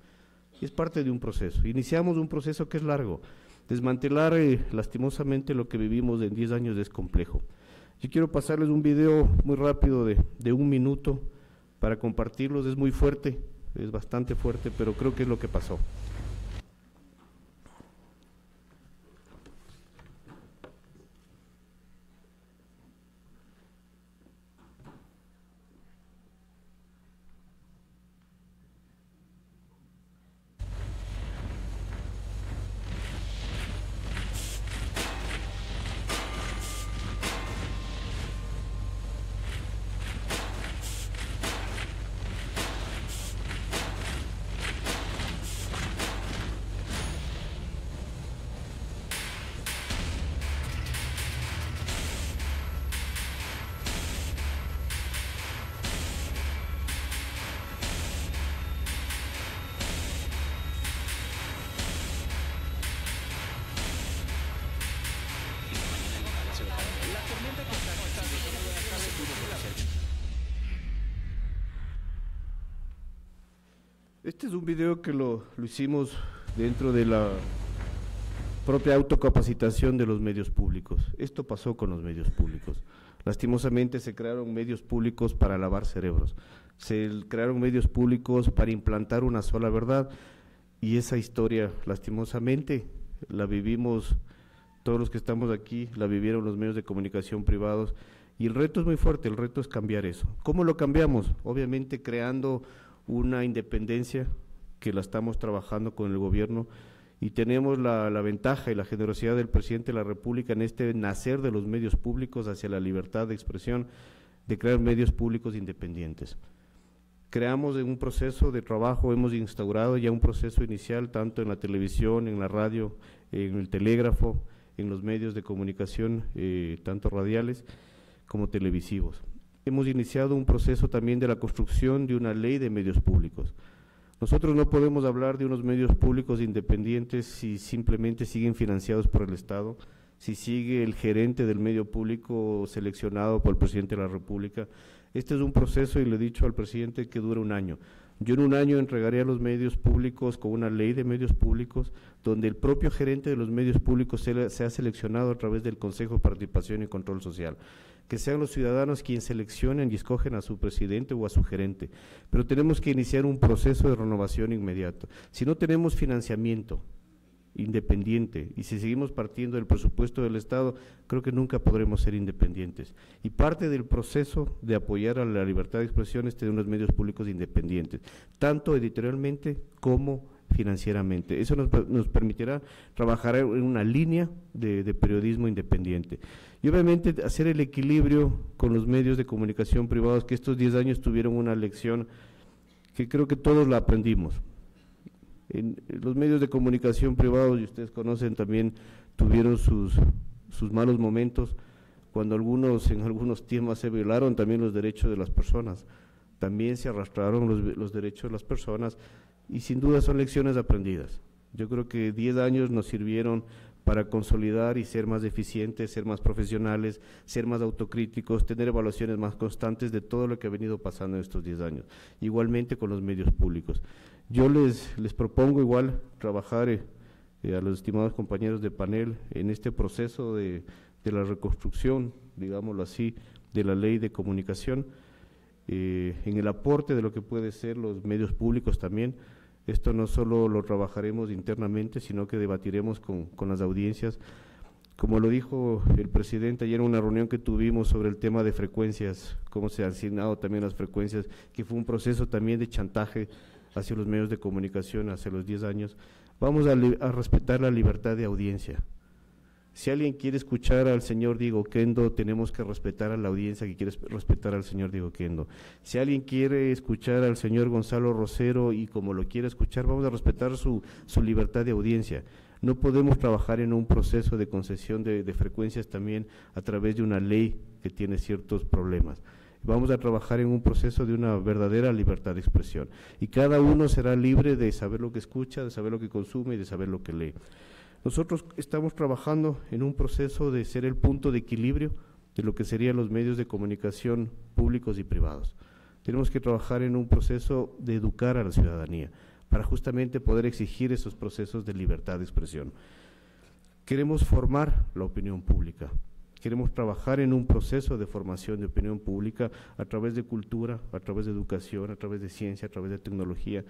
G: Y es parte de un proceso. Iniciamos un proceso que es largo. Desmantelar lastimosamente lo que vivimos en 10 años es complejo. Yo quiero pasarles un video muy rápido de 1 minuto para compartirlos. Es muy fuerte, es bastante fuerte, pero creo que es lo que pasó. Este es un video que lo hicimos dentro de la propia autocapacitación de los medios públicos. Esto pasó con los medios públicos. Lastimosamente se crearon medios públicos para lavar cerebros, se crearon medios públicos para implantar una sola verdad, y esa historia lastimosamente la vivimos todos los que estamos aquí, la vivieron los medios de comunicación privados, y el reto es muy fuerte, el reto es cambiar eso. ¿Cómo lo cambiamos? Obviamente creando una independencia que la estamos trabajando con el gobierno, y tenemos la ventaja y la generosidad del presidente de la República en este nacer de los medios públicos hacia la libertad de expresión, de crear medios públicos independientes. Creamos en un proceso de trabajo, hemos instaurado ya un proceso inicial tanto en la televisión, en la radio, en el telégrafo, en los medios de comunicación, tanto radiales como televisivos. Hemos iniciado un proceso también de la construcción de una ley de medios públicos. Nosotros no podemos hablar de unos medios públicos independientes si simplemente siguen financiados por el Estado, si sigue el gerente del medio público seleccionado por el presidente de la República. Este es un proceso, y le he dicho al presidente, que dura 1 año. Yo en 1 año entregaré a los medios públicos con una ley de medios públicos donde el propio gerente de los medios públicos sea seleccionado a través del Consejo de Participación y Control Social, que sean los ciudadanos quienes seleccionen y escogen a su presidente o a su gerente, pero tenemos que iniciar un proceso de renovación inmediato. Si no tenemos financiamiento independiente y si seguimos partiendo del presupuesto del Estado, creo que nunca podremos ser independientes. Y parte del proceso de apoyar a la libertad de expresión es tener unos medios públicos independientes, tanto editorialmente como financieramente. Eso nos permitirá trabajar en una línea de periodismo independiente. Y obviamente hacer el equilibrio con los medios de comunicación privados, que estos 10 años tuvieron una lección que creo que todos la aprendimos. En los medios de comunicación privados, y ustedes conocen también, tuvieron sus malos momentos, cuando en algunos temas se violaron también los derechos de las personas, también se arrastraron los derechos de las personas, y sin duda son lecciones aprendidas. Yo creo que 10 años nos sirvieron para consolidar y ser más eficientes, ser más profesionales, ser más autocríticos, tener evaluaciones más constantes de todo lo que ha venido pasando en estos 10 años, igualmente con los medios públicos. Yo les propongo igual trabajar a los estimados compañeros de panel en este proceso de la reconstrucción, digámoslo así, de la ley de comunicación, en el aporte de lo que puede ser los medios públicos también. Esto no solo lo trabajaremos internamente, sino que debatiremos con las audiencias. Como lo dijo el presidente ayer en una reunión que tuvimos sobre el tema de frecuencias, cómo se han asignado también las frecuencias, que fue un proceso también de chantaje hacia los medios de comunicación hace los 10 años, vamos a respetar la libertad de audiencia. Si alguien quiere escuchar al señor Diego Oquendo, tenemos que respetar a la audiencia que quiere respetar al señor Diego Oquendo. Si alguien quiere escuchar al señor Gonzalo Rosero y como lo quiere escuchar, vamos a respetar su libertad de audiencia. No podemos trabajar en un proceso de concesión de frecuencias también a través de una ley que tiene ciertos problemas. Vamos a trabajar en un proceso de una verdadera libertad de expresión y cada uno será libre de saber lo que escucha, de saber lo que consume y de saber lo que lee. Nosotros estamos trabajando en un proceso de ser el punto de equilibrio de lo que serían los medios de comunicación públicos y privados. Tenemos que trabajar en un proceso de educar a la ciudadanía para justamente poder exigir esos procesos de libertad de expresión. Queremos formar la opinión pública. Queremos trabajar en un proceso de formación de opinión pública a través de cultura, a través de educación, a través de ciencia, a través de tecnología.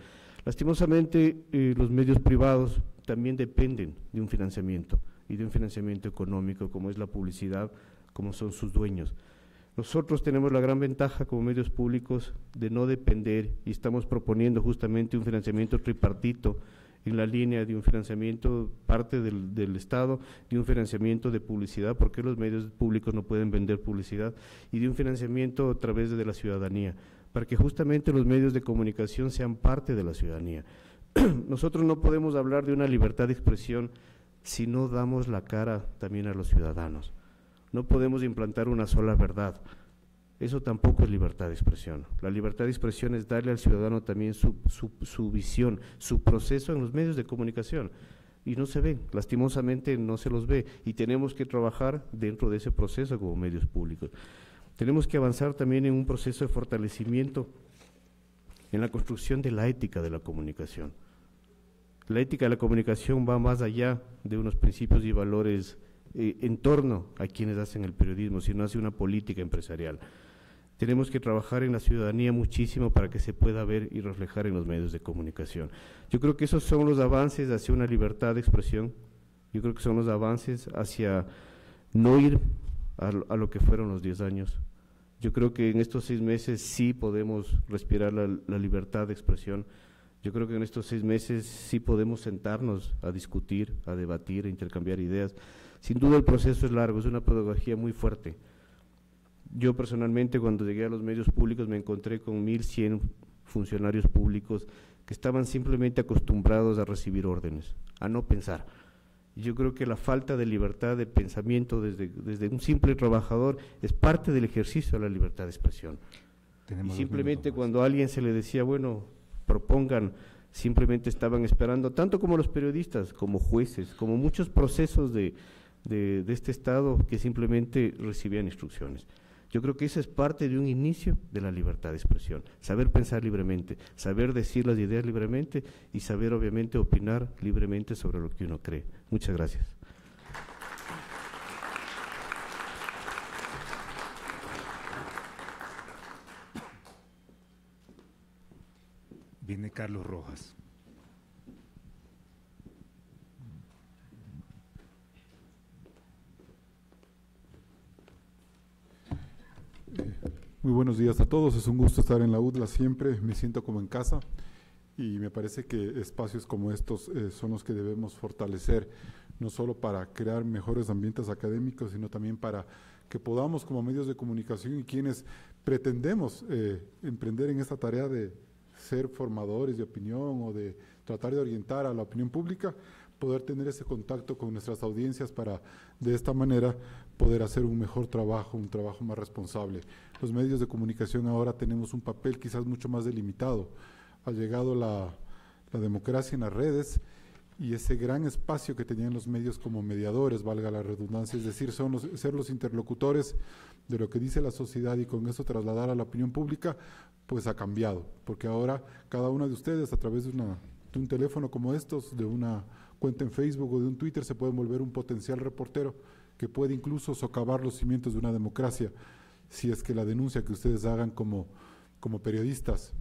G: Lastimosamente, los medios privados también dependen de un financiamiento y de un financiamiento económico, como es la publicidad, como son sus dueños. Nosotros tenemos la gran ventaja como medios públicos de no depender y estamos proponiendo justamente un financiamiento tripartito en la línea de un financiamiento parte del Estado, de un financiamiento de publicidad, porque los medios públicos no pueden vender publicidad, y de un financiamiento a través de la ciudadanía, para que justamente los medios de comunicación sean parte de la ciudadanía. Nosotros no podemos hablar de una libertad de expresión si no damos la cara también a los ciudadanos. No podemos implantar una sola verdad. Eso tampoco es libertad de expresión. La libertad de expresión es darle al ciudadano también su visión, su proceso en los medios de comunicación. Y no se ve, lastimosamente no se los ve. Y tenemos que trabajar dentro de ese proceso como medios públicos. Tenemos que avanzar también en un proceso de fortalecimiento en la construcción de la ética de la comunicación. La ética de la comunicación va más allá de unos principios y valores en torno a quienes hacen el periodismo, sino hacia una política empresarial. Tenemos que trabajar en la ciudadanía muchísimo para que se pueda ver y reflejar en los medios de comunicación. Yo creo que esos son los avances hacia una libertad de expresión, yo creo que son los avances hacia no ir a lo que fueron los 10 años. Yo creo que en estos 6 meses sí podemos respirar la libertad de expresión. Yo creo que en estos 6 meses sí podemos sentarnos a discutir, a debatir, a intercambiar ideas. Sin duda el proceso es largo, es una pedagogía muy fuerte. Yo personalmente cuando llegué a los medios públicos me encontré con 1.100 funcionarios públicos que estaban simplemente acostumbrados a recibir órdenes, a no pensar. Y yo creo que la falta de libertad de pensamiento desde un simple trabajador es parte del ejercicio de la libertad de expresión. Y simplemente cuando a alguien se le decía, bueno, propongan, simplemente estaban esperando, tanto como los periodistas, como jueces, como muchos procesos de este Estado que simplemente recibían instrucciones. Yo creo que eso es parte de un inicio de la libertad de expresión, saber pensar libremente, saber decir las ideas libremente y saber obviamente opinar libremente sobre lo que uno cree. Muchas gracias.
H: viene Carlos Rojas.
I: Muy buenos días a todos, es un gusto estar en la UDLA siempre, me siento como en casa y me parece que espacios como estos son los que debemos fortalecer, no solo para crear mejores ambientes académicos, sino también para que podamos como medios de comunicación y quienes pretendemos emprender en esta tarea de ser formadores de opinión o de tratar de orientar a la opinión pública, poder tener ese contacto con nuestras audiencias para de esta manera poder hacer un mejor trabajo, un trabajo más responsable. Los medios de comunicación ahora tenemos un papel quizás mucho más delimitado. Ha llegado la democracia en las redes y ese gran espacio que tenían los medios como mediadores, valga la redundancia, es decir, ser los interlocutores de lo que dice la sociedad y con eso trasladar a la opinión pública, pues ha cambiado, porque ahora cada uno de ustedes a través de un teléfono como estos, de una cuenta en Facebook o de un Twitter, se pueden volver un potencial reportero que puede incluso socavar los cimientos de una democracia, si es que la denuncia que ustedes hagan como periodistas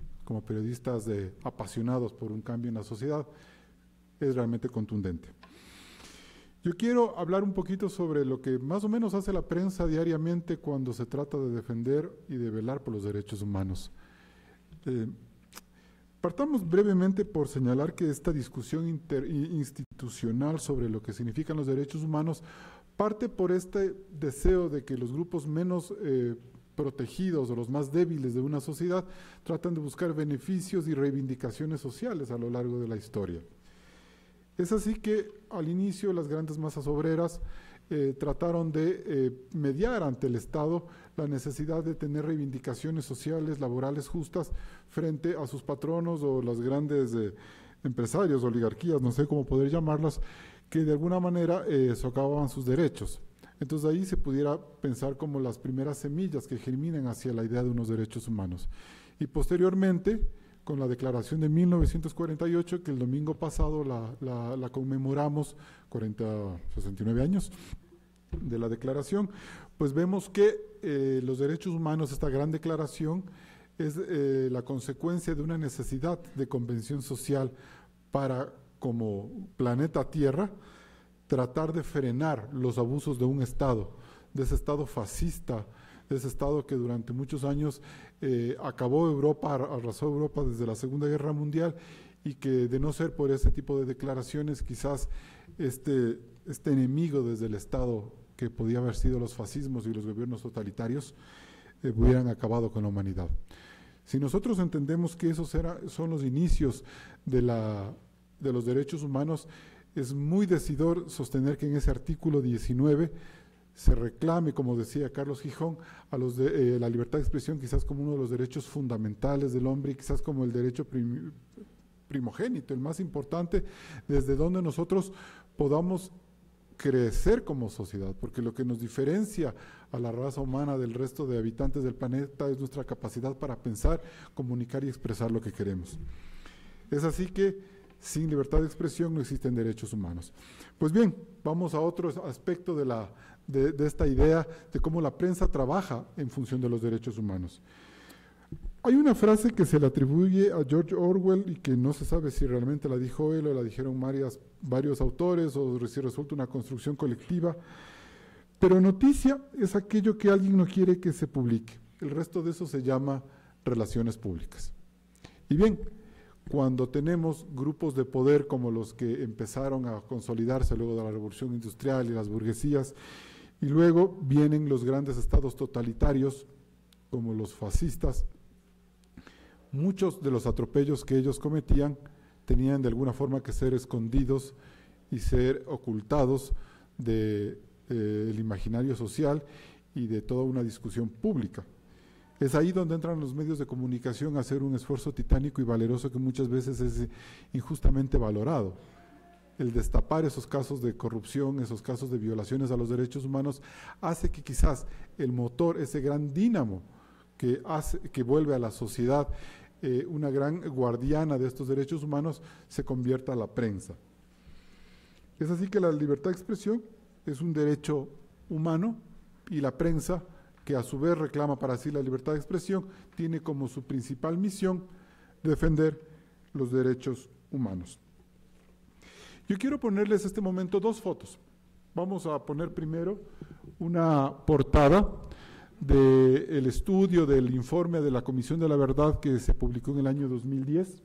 I: apasionados por un cambio en la sociedad, es realmente contundente. Yo quiero hablar un poquito sobre lo que más o menos hace la prensa diariamente cuando se trata de defender y de velar por los derechos humanos. Partamos brevemente por señalar que esta discusión institucional sobre lo que significan los derechos humanos parte por este deseo de que los grupos menos protegidos o los más débiles de una sociedad tratan de buscar beneficios y reivindicaciones sociales a lo largo de la historia. Es así que al inicio las grandes masas obreras trataron de mediar ante el Estado la necesidad de tener reivindicaciones sociales, laborales justas frente a sus patronos o los grandes empresarios, oligarquías, no sé cómo poder llamarlas, que de alguna manera socavaban sus derechos. Entonces ahí se pudiera pensar como las primeras semillas que germinan hacia la idea de unos derechos humanos. Y posteriormente, con la declaración de 1948, que el domingo pasado la conmemoramos, 69 años de la declaración, pues vemos que los derechos humanos, esta gran declaración, es la consecuencia de una necesidad de convención social para, como planeta Tierra, tratar de frenar los abusos de un Estado, de ese Estado fascista, de ese Estado que durante muchos años acabó Europa, arrasó Europa desde la Segunda Guerra Mundial y que de no ser por ese tipo de declaraciones, quizás este enemigo desde el Estado que podía haber sido los fascismos y los gobiernos totalitarios, hubieran acabado con la humanidad. Si nosotros entendemos que esos son los inicios de los derechos humanos, es muy decidor sostener que en ese artículo 19 se reclame, como decía Carlos Gijón, a la libertad de expresión quizás como uno de los derechos fundamentales del hombre y quizás como el derecho primogénito, el más importante, desde donde nosotros podamos crecer como sociedad, porque lo que nos diferencia a la raza humana del resto de habitantes del planeta es nuestra capacidad para pensar, comunicar y expresar lo que queremos. Es así que sin libertad de expresión no existen derechos humanos. Pues bien, vamos a otro aspecto de esta idea de cómo la prensa trabaja en función de los derechos humanos. Hay una frase que se le atribuye a George Orwell y que no se sabe si realmente la dijo él o la dijeron varios autores o si resulta una construcción colectiva, pero noticia es aquello que alguien no quiere que se publique. El resto de eso se llama relaciones públicas. Y bien, cuando tenemos grupos de poder como los que empezaron a consolidarse luego de la Revolución Industrial y las burguesías, y luego vienen los grandes estados totalitarios, como los fascistas, muchos de los atropellos que ellos cometían tenían de alguna forma que ser escondidos y ser ocultados del imaginario social y de toda una discusión pública. Es ahí donde entran los medios de comunicación a hacer un esfuerzo titánico y valeroso que muchas veces es injustamente valorado. El destapar esos casos de corrupción, esos casos de violaciones a los derechos humanos, hace que quizás el motor, ese gran dínamo que vuelve a la sociedad una gran guardiana de estos derechos humanos, se convierta a la prensa. Es así que la libertad de expresión es un derecho humano y la prensa, que a su vez reclama para sí la libertad de expresión, tiene como su principal misión defender los derechos humanos. Yo quiero ponerles este momento dos fotos. Vamos a poner primero una portada del estudio, del informe de la Comisión de la Verdad que se publicó en el año 2010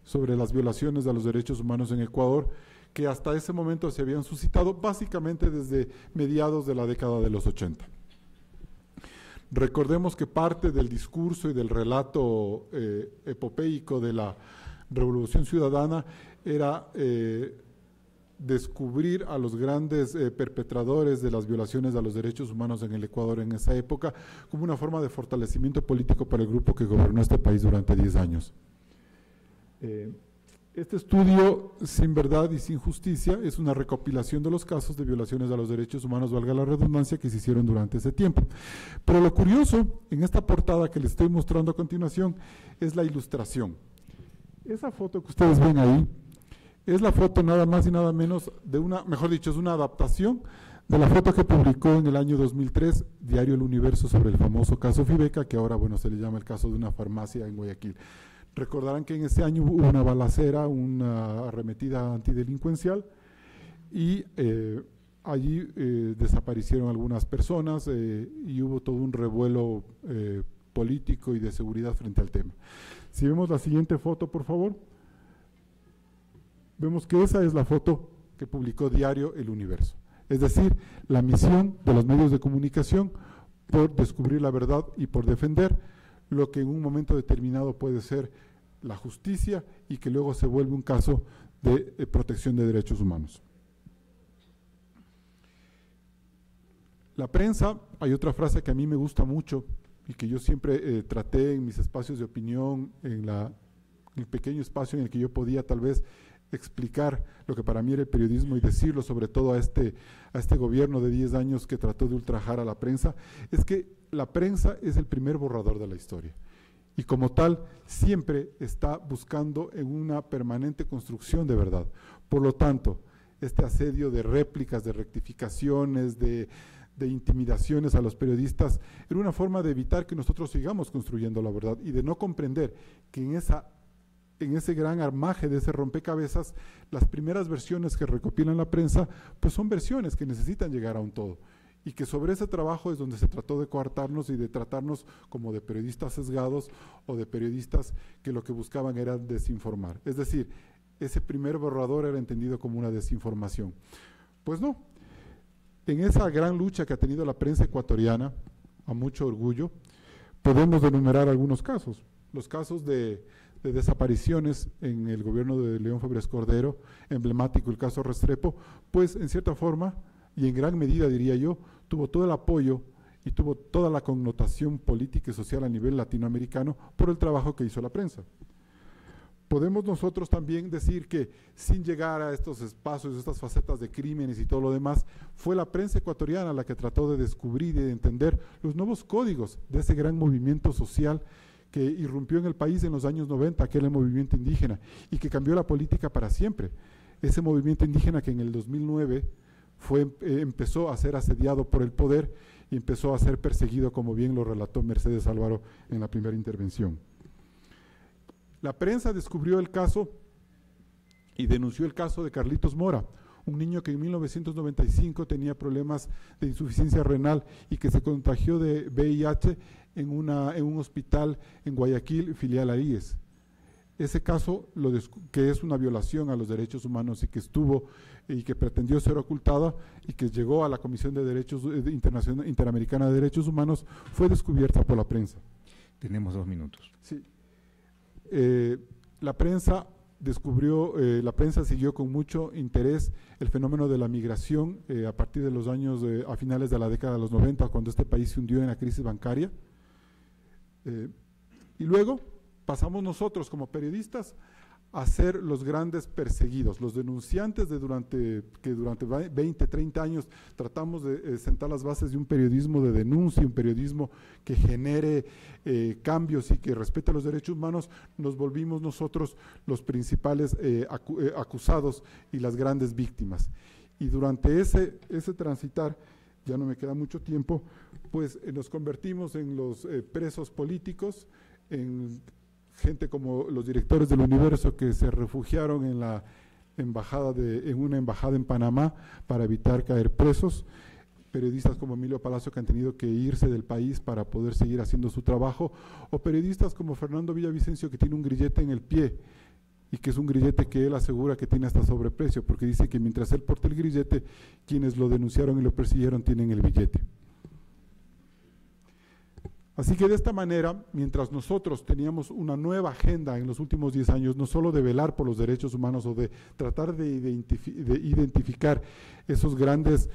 I: sobre las violaciones de los derechos humanos en Ecuador, que hasta ese momento se habían suscitado básicamente desde mediados de la década de los 80. Recordemos que parte del discurso y del relato epopeico de la Revolución Ciudadana era descubrir a los grandes perpetradores de las violaciones a los derechos humanos en el Ecuador en esa época como una forma de fortalecimiento político para el grupo que gobernó este país durante 10 años. Este estudio, Sin Verdad y Sin Justicia, es una recopilación de los casos de violaciones a los derechos humanos, valga la redundancia, que se hicieron durante ese tiempo. Pero lo curioso en esta portada que les estoy mostrando a continuación es la ilustración. Esa foto que ustedes ven ahí es la foto nada más y nada menos de una, mejor dicho, es una adaptación de la foto que publicó en el año 2003 Diario El Universo sobre el famoso caso Fibeca, que ahora, bueno, se le llama el caso de una farmacia en Guayaquil. Recordarán que en ese año hubo una balacera, una arremetida antidelincuencial, y allí desaparecieron algunas personas y hubo todo un revuelo político y de seguridad frente al tema. Si vemos la siguiente foto, por favor, vemos que esa es la foto que publicó Diario El Universo. Es decir, la misión de los medios de comunicación por descubrir la verdad y por defender lo que en un momento determinado puede ser la justicia y que luego se vuelve un caso de protección de derechos humanos. La prensa, hay otra frase que a mí me gusta mucho y que yo siempre traté en mis espacios de opinión, en el pequeño espacio en el que yo podía tal vez explicar lo que para mí era el periodismo y decirlo sobre todo a este gobierno de 10 años que trató de ultrajar a la prensa, es que la prensa es el primer borrador de la historia y como tal siempre está buscando en una permanente construcción de verdad. Por lo tanto, este asedio de réplicas, de rectificaciones, de intimidaciones a los periodistas era una forma de evitar que nosotros sigamos construyendo la verdad y de no comprender que en ese gran armaje de ese rompecabezas, las primeras versiones que recopilan la prensa, pues son versiones que necesitan llegar a un todo. Y que sobre ese trabajo es donde se trató de coartarnos y de tratarnos como de periodistas sesgados o de periodistas que lo que buscaban era desinformar. Es decir, ese primer borrador era entendido como una desinformación. Pues no. En esa gran lucha que ha tenido la prensa ecuatoriana, a mucho orgullo, podemos enumerar algunos casos. Los casos de desapariciones en el gobierno de León Febres Cordero, emblemático el caso Restrepo, pues en cierta forma, y en gran medida diría yo, tuvo todo el apoyo y tuvo toda la connotación política y social a nivel latinoamericano por el trabajo que hizo la prensa. Podemos nosotros también decir que sin llegar a estos espacios, estas facetas de crímenes y todo lo demás, fue la prensa ecuatoriana la que trató de descubrir y de entender los nuevos códigos de ese gran movimiento social que irrumpió en el país en los años 90, que era el movimiento indígena, y que cambió la política para siempre. Ese movimiento indígena que en el 2009 empezó a ser asediado por el poder y empezó a ser perseguido, como bien lo relató Mercedes Álvaro en la primera intervención. La prensa descubrió el caso y denunció el caso de Carlitos Mora, un niño que en 1995 tenía problemas de insuficiencia renal y que se contagió de VIH en un hospital en Guayaquil, filial a IES. Ese caso, que es una violación a los derechos humanos y que estuvo y que pretendió ser ocultada y que llegó a la Comisión de Derechos Interamericana de Derechos Humanos, fue descubierta por la prensa.
H: Tenemos 2 minutos.
I: Sí. La prensa la prensa siguió con mucho interés el fenómeno de la migración a partir de los años, a finales de la década de los 90, cuando este país se hundió en la crisis bancaria. Y luego pasamos nosotros como periodistas a ser los grandes perseguidos, los denunciantes que durante 20, 30 años tratamos de sentar las bases de un periodismo de denuncia, un periodismo que genere cambios y que respete los derechos humanos. Nos volvimos nosotros los principales acusados y las grandes víctimas. Y durante ese transitar, ya no me queda mucho tiempo, pues nos convertimos en los presos políticos, en gente como los directores del Universo que se refugiaron en la una embajada en Panamá para evitar caer presos, periodistas como Emilio Palacio que han tenido que irse del país para poder seguir haciendo su trabajo, o periodistas como Fernando Villavicencio que tiene un grillete en el pie, y que es un grillete que él asegura que tiene hasta sobreprecio, porque dice que mientras él porta el grillete, quienes lo denunciaron y lo persiguieron tienen el billete. Así que de esta manera, mientras nosotros teníamos una nueva agenda en los últimos 10 años, no solo de velar por los derechos humanos o de tratar de identificar esos grandes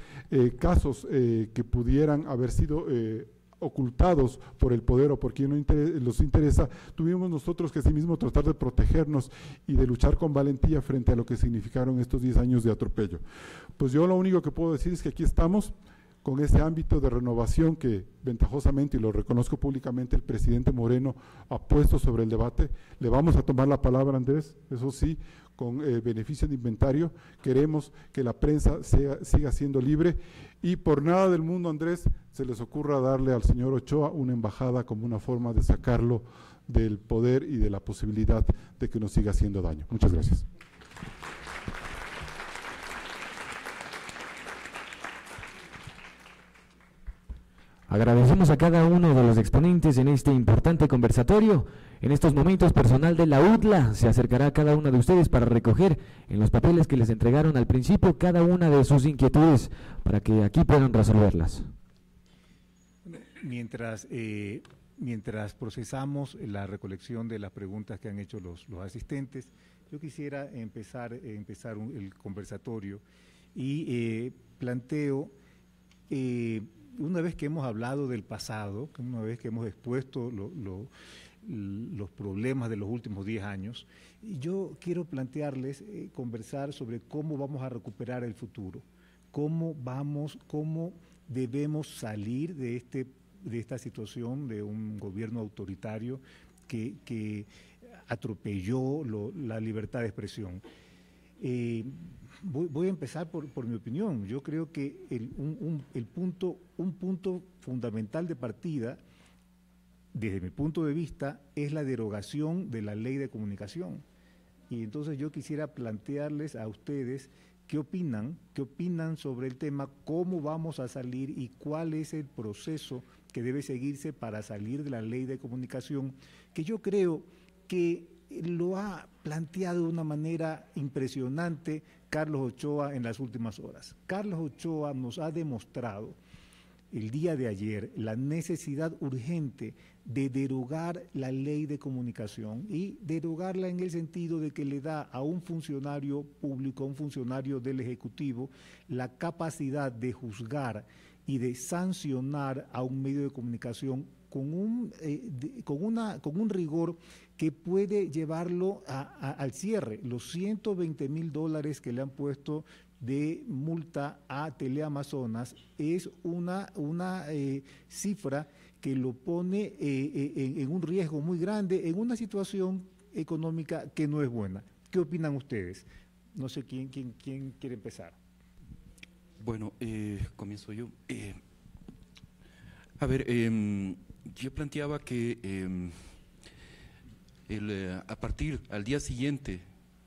I: casos que pudieran haber sido ocultados por el poder o por quien no los interesa, tuvimos nosotros que asimismo tratar de protegernos y de luchar con valentía frente a lo que significaron estos 10 años de atropello. Pues yo lo único que puedo decir es que aquí estamos con ese ámbito de renovación que ventajosamente, y lo reconozco públicamente, el presidente Moreno ha puesto sobre el debate. Le vamos a tomar la palabra, Andrés, eso sí, con beneficio de inventario. Queremos que la prensa siga siendo libre y por nada del mundo, Andrés, se les ocurra darle al señor Ochoa una embajada como una forma de sacarlo del poder y de la posibilidad de que nos siga haciendo daño. Muchas gracias.
A: Agradecemos a cada uno de los exponentes en este importante conversatorio. En estos momentos, personal de la UDLA se acercará a cada uno de ustedes para recoger en los papeles que les entregaron al principio cada una de sus inquietudes para que aquí puedan resolverlas.
H: Mientras procesamos la recolección de las preguntas que han hecho los asistentes, yo quisiera empezar el conversatorio y planteo, una vez que hemos hablado del pasado, una vez que hemos expuesto los problemas de los últimos 10 años, yo quiero plantearles, conversar sobre cómo vamos a recuperar el futuro, cómo debemos salir de esta situación de un gobierno autoritario que atropelló la libertad de expresión. Voy a empezar por mi opinión. Yo creo que un punto fundamental de partida, desde mi punto de vista, es la derogación de la ley de comunicación. Y entonces yo quisiera plantearles a ustedes qué opinan sobre el tema, cómo vamos a salir y cuál es el proceso que debe seguirse para salir de la ley de comunicación, que yo creo que lo ha planteado de una manera impresionante Carlos Ochoa en las últimas horas. Carlos Ochoa nos ha demostrado el día de ayer la necesidad urgente de derogar la ley de comunicación y derogarla en el sentido de que le da a un funcionario público, a un funcionario del Ejecutivo, la capacidad de juzgar y de sancionar a un medio de comunicación con un rigor que puede llevarlo al cierre. Los $120,000 que le han puesto de multa a Teleamazonas es una cifra que lo pone en un riesgo muy grande, en una situación económica que no es buena. ¿Qué opinan ustedes? No sé quién quiere empezar.
F: Bueno, comienzo yo. Yo planteaba que al día siguiente,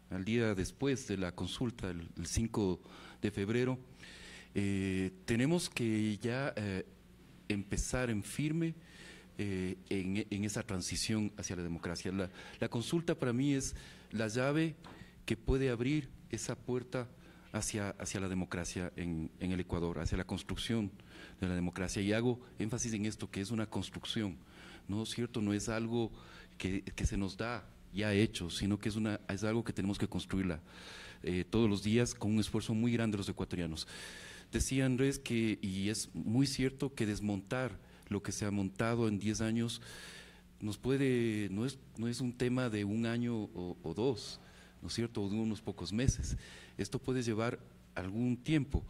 F: al día después de la consulta, el 5 de febrero, tenemos que ya empezar en firme en esa transición hacia la democracia. La consulta para mí es la llave que puede abrir esa puerta hacia la democracia en el Ecuador, hacia la construcción de la democracia. Y hago énfasis en esto, que es una construcción, ¿no es cierto? No es algo que se nos da ya hecho, sino que es algo que tenemos que construirla todos los días con un esfuerzo muy grande de los ecuatorianos. Decía Andrés y es muy cierto, que desmontar lo que se ha montado en 10 años no es un tema de un año o dos, ¿no es cierto?, o de unos pocos meses. Esto puede llevar algún tiempo.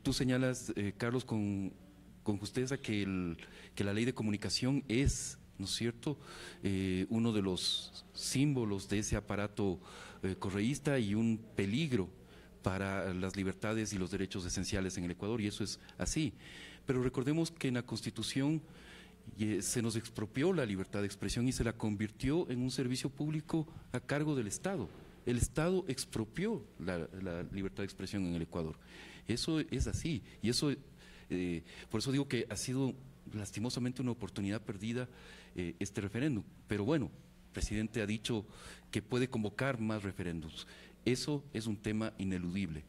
F: Tú señalas, Carlos, con justeza que la ley de comunicación es, ¿no es cierto?, uno de los símbolos de ese aparato correísta y un peligro para las libertades y los derechos esenciales en el Ecuador, y eso es así. Pero recordemos que en la Constitución Y se nos expropió la libertad de expresión y se la convirtió en un servicio público a cargo del Estado. El Estado expropió la libertad de expresión en el Ecuador. Eso es así, y eso, por eso digo que ha sido lastimosamente una oportunidad perdida este referéndum. Pero bueno, el presidente ha dicho que puede convocar más referéndums. Eso es un tema ineludible.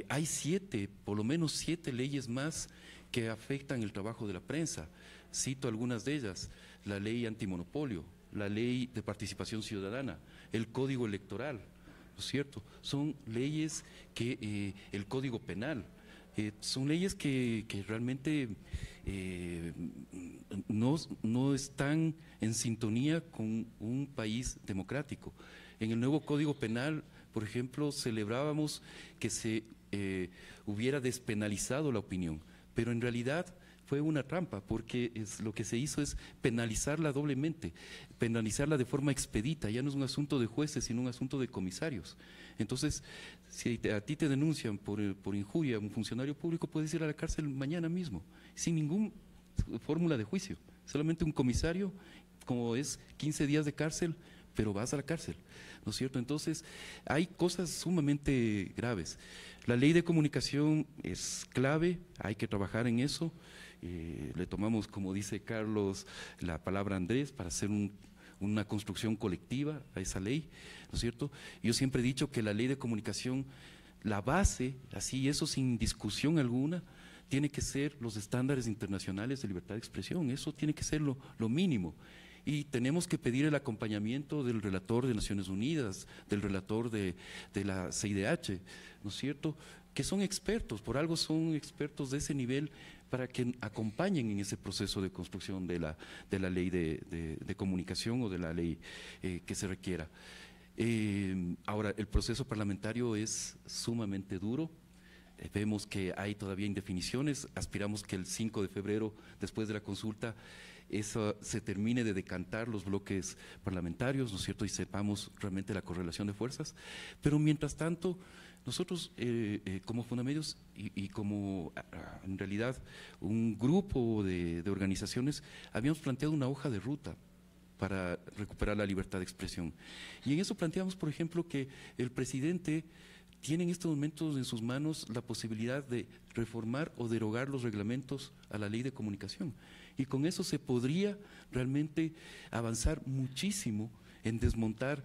F: Hay por lo menos 7 leyes más que afectan el trabajo de la prensa. Cito algunas de ellas: la ley antimonopolio, la ley de participación ciudadana, el código electoral, ¿no es cierto? Son leyes que, el código penal, son leyes que realmente no están en sintonía con un país democrático. En el nuevo código penal, por ejemplo, celebrábamos que se hubiera despenalizado la opinión, pero en realidad fue una trampa, porque lo que se hizo es penalizarla doblemente, penalizarla de forma expedita. Ya no es un asunto de jueces, sino un asunto de comisarios. Entonces, si a ti te denuncian por injuria a un funcionario público, puedes ir a la cárcel mañana mismo, sin ninguna fórmula de juicio. Solamente un comisario, como es 15 días de cárcel, pero vas a la cárcel, ¿no es cierto? Entonces, hay cosas sumamente graves. La ley de comunicación es clave, hay que trabajar en eso. Le tomamos, como dice Carlos, la palabra Andrés para hacer una construcción colectiva a esa ley, ¿no es cierto? Yo siempre he dicho que la ley de comunicación, la base, así, eso sin discusión alguna, tiene que ser los estándares internacionales de libertad de expresión. Eso tiene que ser lo mínimo. Y tenemos que pedir el acompañamiento del relator de Naciones Unidas, del relator de la CIDH, ¿no es cierto?, que son expertos, por algo son expertos de ese nivel, para que acompañen en ese proceso de construcción de la ley de comunicación o de la ley que se requiera. Ahora, el proceso parlamentario es sumamente duro. Vemos que hay todavía indefiniciones. Aspiramos que el 5 de febrero, después de la consulta, eso se termine de decantar los bloques parlamentarios, ¿no es cierto?, y sepamos realmente la correlación de fuerzas. Pero mientras tanto, nosotros como Fundamedios y como en realidad un grupo de organizaciones, habíamos planteado una hoja de ruta para recuperar la libertad de expresión. Y en eso planteamos, por ejemplo, que el presidente tiene en estos momentos en sus manos la posibilidad de reformar o derogar los reglamentos a la ley de comunicación. Y con eso se podría realmente avanzar muchísimo en desmontar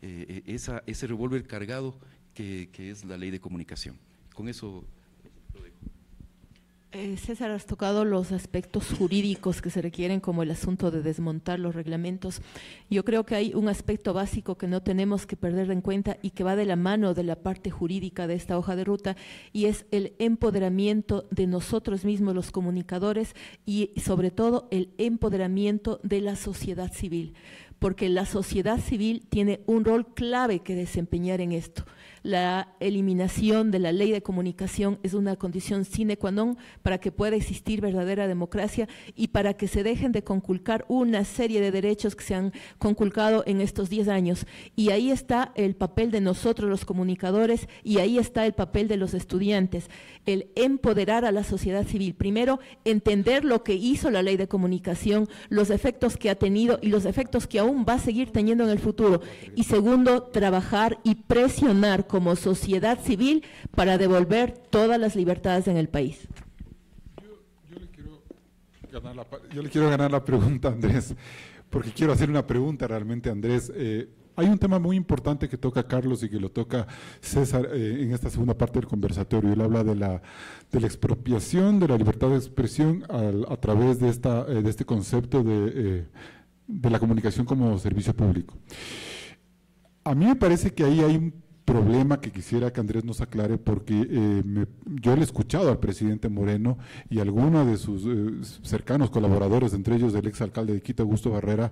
F: ese revólver cargado que es la ley de comunicación. Con eso lo dejo.
E: César, has tocado los aspectos jurídicos que se requieren, como el asunto de desmontar los reglamentos. Yo creo que hay un aspecto básico que no tenemos que perder en cuenta y que va de la mano de la parte jurídica de esta hoja de ruta, y es el empoderamiento de nosotros mismos, los comunicadores, y sobre todo el empoderamiento de la sociedad civil, porque la sociedad civil tiene un rol clave que desempeñar en esto. La eliminación de la ley de comunicación es una condición sine qua non para que pueda existir verdadera democracia y para que se dejen de conculcar una serie de derechos que se han conculcado en estos 10 años. Y ahí está el papel de nosotros los comunicadores, y ahí está el papel de los estudiantes, el empoderar a la sociedad civil. Primero, entender lo que hizo la ley de comunicación, los efectos que ha tenido y los efectos que aún va a seguir teniendo en el futuro. Y segundo, trabajar y presionar como sociedad civil para devolver todas las libertades en el país.
I: Yo le quiero ganar la pregunta, Andrés, porque quiero hacer una pregunta realmente, Andrés. Hay un tema muy importante que toca Carlos y que lo toca César en esta segunda parte del conversatorio. Él habla de la expropiación de la libertad de expresión a través de este concepto de la comunicación como servicio público. A mí me parece que ahí hay un problema que quisiera que Andrés nos aclare, porque yo le he escuchado al presidente Moreno y a algunos de sus cercanos colaboradores, entre ellos el exalcalde de Quito, Augusto Barrera,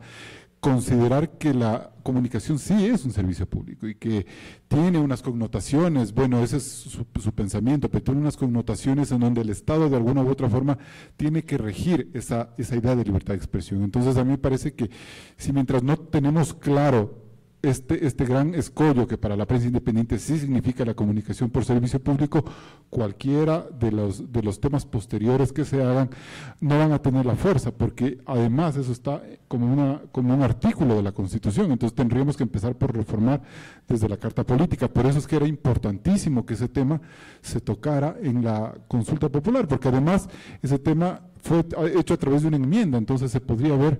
I: considerar que la comunicación sí es un servicio público y que tiene unas connotaciones, bueno, ese es su pensamiento, pero tiene unas connotaciones en donde el Estado de alguna u otra forma tiene que regir esa idea de libertad de expresión. Entonces a mí me parece que si mientras no tenemos claro este gran escollo que para la prensa independiente sí significa la comunicación por servicio público, cualquiera de los temas posteriores que se hagan no van a tener la fuerza, porque además eso está como un artículo de la Constitución. Entonces tendríamos que empezar por reformar desde la Carta Política. Por eso es que era importantísimo que ese tema se tocara en la consulta popular, porque además ese tema fue hecho a través de una enmienda, entonces se podría haber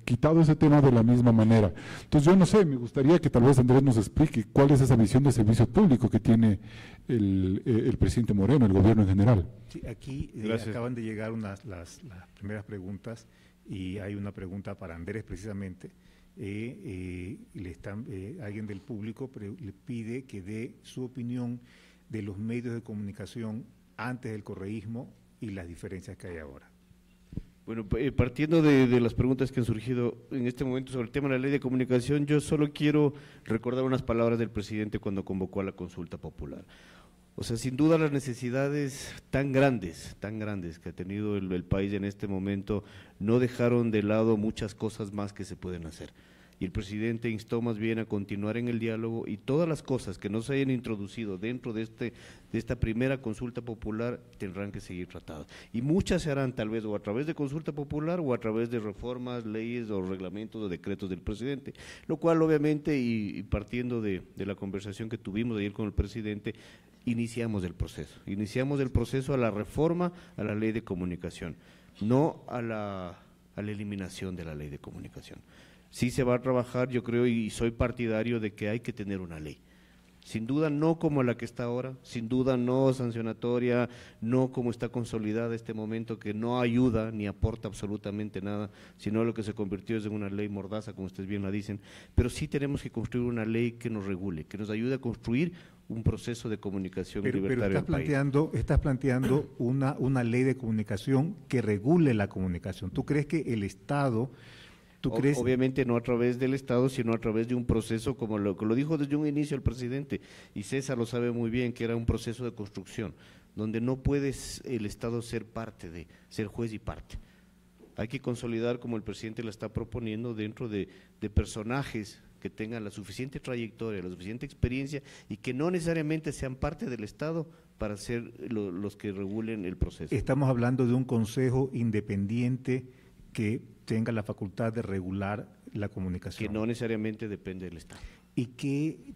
I: quitado ese tema de la misma manera. Entonces yo no sé, me gustaría que tal vez Andrés nos explique cuál es esa visión de servicio público que tiene el presidente Moreno, el gobierno en general.
H: Sí, aquí acaban de llegar las primeras preguntas y hay una pregunta para Andrés precisamente. Alguien del público le pide que dé su opinión de los medios de comunicación antes del correísmo y las diferencias que hay ahora.
G: Bueno, partiendo de las preguntas que han surgido en este momento sobre el tema de la ley de comunicación, yo solo quiero recordar unas palabras del presidente cuando convocó a la consulta popular. O sea, sin duda las necesidades tan grandes que ha tenido el país en este momento no dejaron de lado muchas cosas más que se pueden hacer. Y el presidente instó más bien a continuar en el diálogo y todas las cosas que no se hayan introducido dentro de esta primera consulta popular tendrán que seguir tratadas. Y muchas se harán tal vez o a través de consulta popular o a través de reformas, leyes o reglamentos o decretos del presidente, lo cual obviamente y partiendo de la conversación que tuvimos ayer con el presidente, iniciamos el proceso a la reforma a la ley de comunicación, no a la eliminación de la ley de comunicación. Sí se va a trabajar, yo creo, y soy partidario de que hay que tener una ley. Sin duda no como la que está ahora, sin duda no sancionatoria, no como está consolidada este momento, que no ayuda ni aporta absolutamente nada, sino lo que se convirtió es en una ley mordaza, como ustedes bien la dicen, pero sí tenemos que construir una ley que nos regule, que nos ayude a construir un proceso de comunicación libertario.
H: Pero estás planteando una ley de comunicación que regule la comunicación. ¿Tú crees que el Estado...
G: Obviamente no a través del Estado, sino a través de un proceso, como lo dijo desde un inicio el presidente, y César lo sabe muy bien, que era un proceso de construcción, donde no puedes el Estado ser juez y parte. Hay que consolidar, como el presidente lo está proponiendo, dentro de personajes que tengan la suficiente trayectoria, la suficiente experiencia, y que no necesariamente sean parte del Estado para ser los que regulen el proceso.
H: Estamos hablando de un consejo independiente que tenga la facultad de regular la comunicación.
G: Que no necesariamente depende del Estado.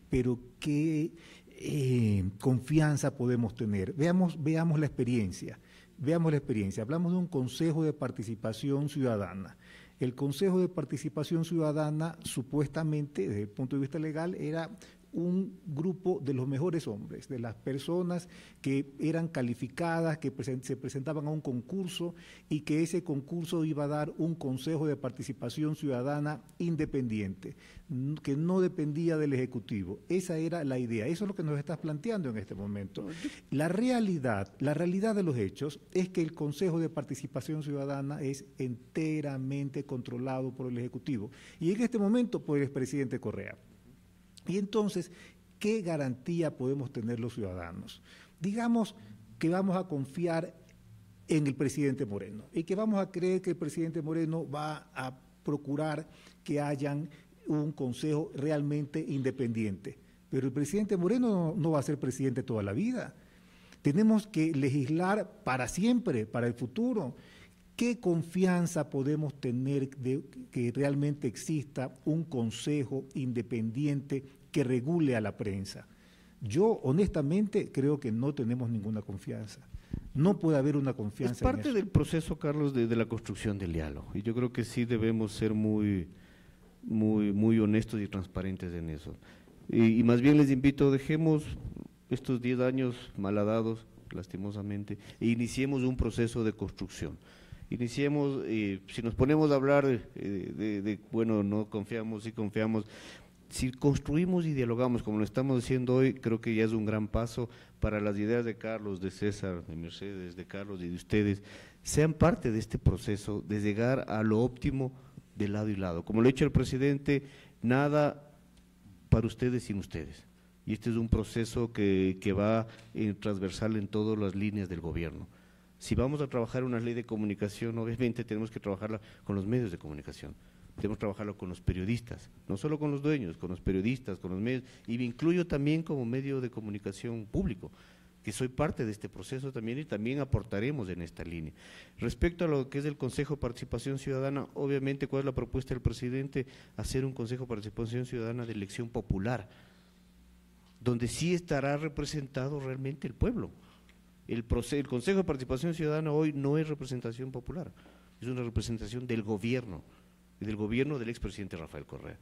H: Pero qué confianza podemos tener. Veamos la experiencia. Hablamos de un Consejo de Participación Ciudadana. El Consejo de Participación Ciudadana, supuestamente, desde el punto de vista legal, era un grupo de los mejores hombres, de las personas que eran calificadas, que se presentaban a un concurso y que ese concurso iba a dar un Consejo de Participación Ciudadana independiente, que no dependía del Ejecutivo. Esa era la idea, eso es lo que nos estás planteando en este momento. La realidad de los hechos es que el Consejo de Participación Ciudadana es enteramente controlado por el Ejecutivo y en este momento por el expresidente Correa. Y entonces, ¿qué garantía podemos tener los ciudadanos? Digamos que vamos a confiar en el presidente Moreno y que vamos a creer que el presidente Moreno va a procurar que hayan un consejo realmente independiente. Pero el presidente Moreno no va a ser presidente toda la vida. Tenemos que legislar para siempre, para el futuro. ¿Qué confianza podemos tener de que realmente exista un consejo independiente que regule a la prensa? Yo, honestamente, creo que no tenemos ninguna confianza. No puede haber una confianza.
G: Es parte del proceso, Carlos, de la construcción del diálogo. Y yo creo que sí debemos ser muy honestos y transparentes en eso. Y más bien les invito, dejemos estos 10 años malhadados, lastimosamente, e iniciemos un proceso de construcción. Iniciemos, si nos ponemos a hablar bueno, no confiamos, sí confiamos, si construimos y dialogamos como lo estamos haciendo hoy, creo que ya es un gran paso para las ideas de Carlos, de César, de Mercedes, de Carlos y de ustedes, sean parte de este proceso de llegar a lo óptimo de lado y lado. Como lo ha dicho el presidente, nada para ustedes sin ustedes. Y este es un proceso que va transversal en todas las líneas del gobierno. Si vamos a trabajar una ley de comunicación, obviamente tenemos que trabajarla con los medios de comunicación, Debemos trabajarlo con los periodistas, no solo con los dueños, con los periodistas, con los medios, y me incluyo también como medio de comunicación público, que soy parte de este proceso también y también aportaremos en esta línea. Respecto a lo que es el Consejo de Participación Ciudadana, obviamente, ¿cuál es la propuesta del presidente? Hacer un Consejo de Participación Ciudadana de elección popular, donde sí estará representado realmente el pueblo. El Consejo de Participación Ciudadana hoy no es representación popular, es una representación del gobierno del expresidente Rafael Correa.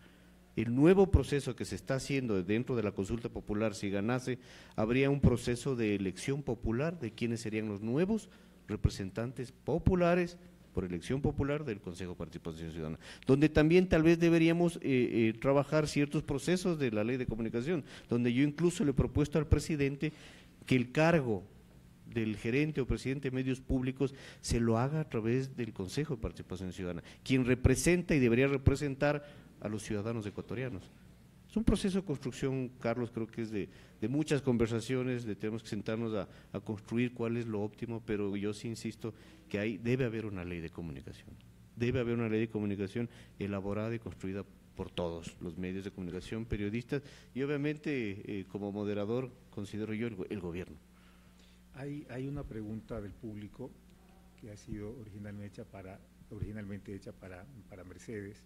G: El nuevo proceso que se está haciendo dentro de la consulta popular, si ganase, habría un proceso de elección popular de quienes serían los nuevos representantes populares por elección popular del Consejo de Participación Ciudadana, donde también tal vez deberíamos trabajar ciertos procesos de la ley de comunicación, donde yo incluso le he propuesto al presidente que el cargo del gerente o presidente de medios públicos se lo haga a través del Consejo de Participación Ciudadana, quien representa y debería representar a los ciudadanos ecuatorianos. Es un proceso de construcción, Carlos, creo que es de muchas conversaciones, tenemos que sentarnos a construir cuál es lo óptimo, pero yo sí insisto que debe haber una ley de comunicación, debe haber una ley de comunicación elaborada y construida por todos los medios de comunicación, periodistas y obviamente como moderador considero yo el gobierno.
H: Hay una pregunta del público que ha sido originalmente hecha para Mercedes.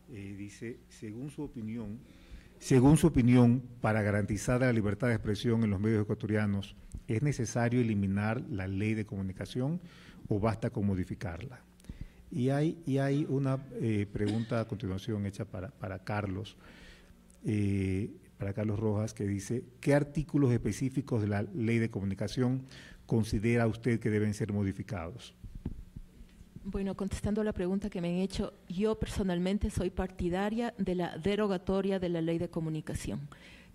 H: Dice, según su opinión, para garantizar la libertad de expresión en los medios ecuatorianos, ¿es necesario eliminar la ley de comunicación o basta con modificarla? Y hay una pregunta a continuación hecha para Carlos Rojas, que dice, ¿qué artículos específicos de la ley de comunicación considera usted que deben ser modificados?
E: Bueno, contestando a la pregunta que me han hecho, yo personalmente soy partidaria de la derogatoria de la ley de comunicación.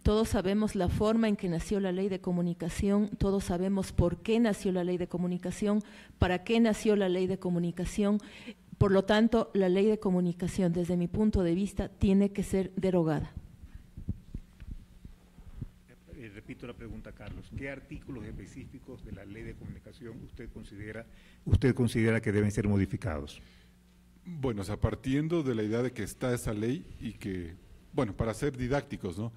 E: Todos sabemos la forma en que nació la ley de comunicación, todos sabemos por qué nació la ley de comunicación, para qué nació la ley de comunicación. Por lo tanto, la ley de comunicación, desde mi punto de vista, tiene que ser derogada.
H: Repito la pregunta, Carlos. ¿Qué artículos específicos de la ley de comunicación usted considera que deben ser modificados?
I: Bueno, o sea, partiendo de la idea de que está esa ley y que, bueno, para ser didácticos, ¿no?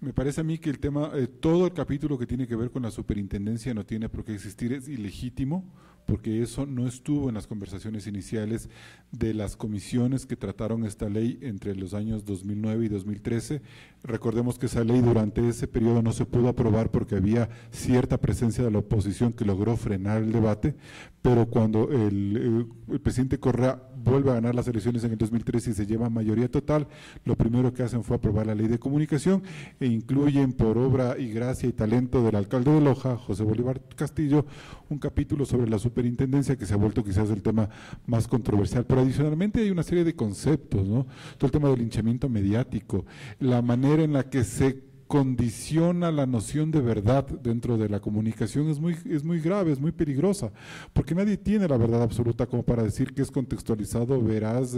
I: Me parece a mí que el tema, todo el capítulo que tiene que ver con la superintendencia no tiene por qué existir, es ilegítimo, porque eso no estuvo en las conversaciones iniciales de las comisiones que trataron esta ley entre los años 2009 y 2013. Recordemos que esa ley durante ese periodo no se pudo aprobar porque había cierta presencia de la oposición que logró frenar el debate, pero cuando el presidente Correa vuelve a ganar las elecciones en el 2013 y se lleva mayoría total, lo primero que hacen fue aprobar la ley de comunicación e incluyen por obra y gracia y talento del alcalde de Loja, José Bolívar Castillo, un capítulo sobre la superintendencia que se ha vuelto quizás el tema más controversial, pero adicionalmente hay una serie de conceptos, ¿no? Todo el tema del linchamiento mediático, la manera en la que se condiciona la noción de verdad dentro de la comunicación es muy grave, es muy peligrosa, porque nadie tiene la verdad absoluta como para decir que es contextualizado, veraz,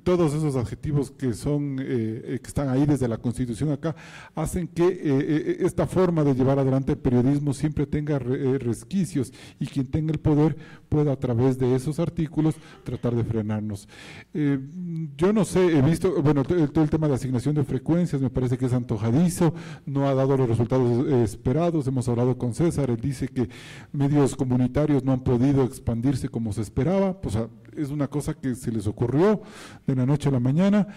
I: todos esos adjetivos que son que están ahí desde la Constitución acá hacen que esta forma de llevar adelante el periodismo siempre tenga resquicios y quien tenga el poder pueda a través de esos artículos tratar de frenarnos. Yo no sé, he visto, bueno, todo el tema de asignación de frecuencias me parece que es antojadizo, no ha dado los resultados esperados. Hemos hablado con César, él dice que medios comunitarios no han podido expandirse como se esperaba, pues es una cosa que se les ocurrió de la noche a la mañana,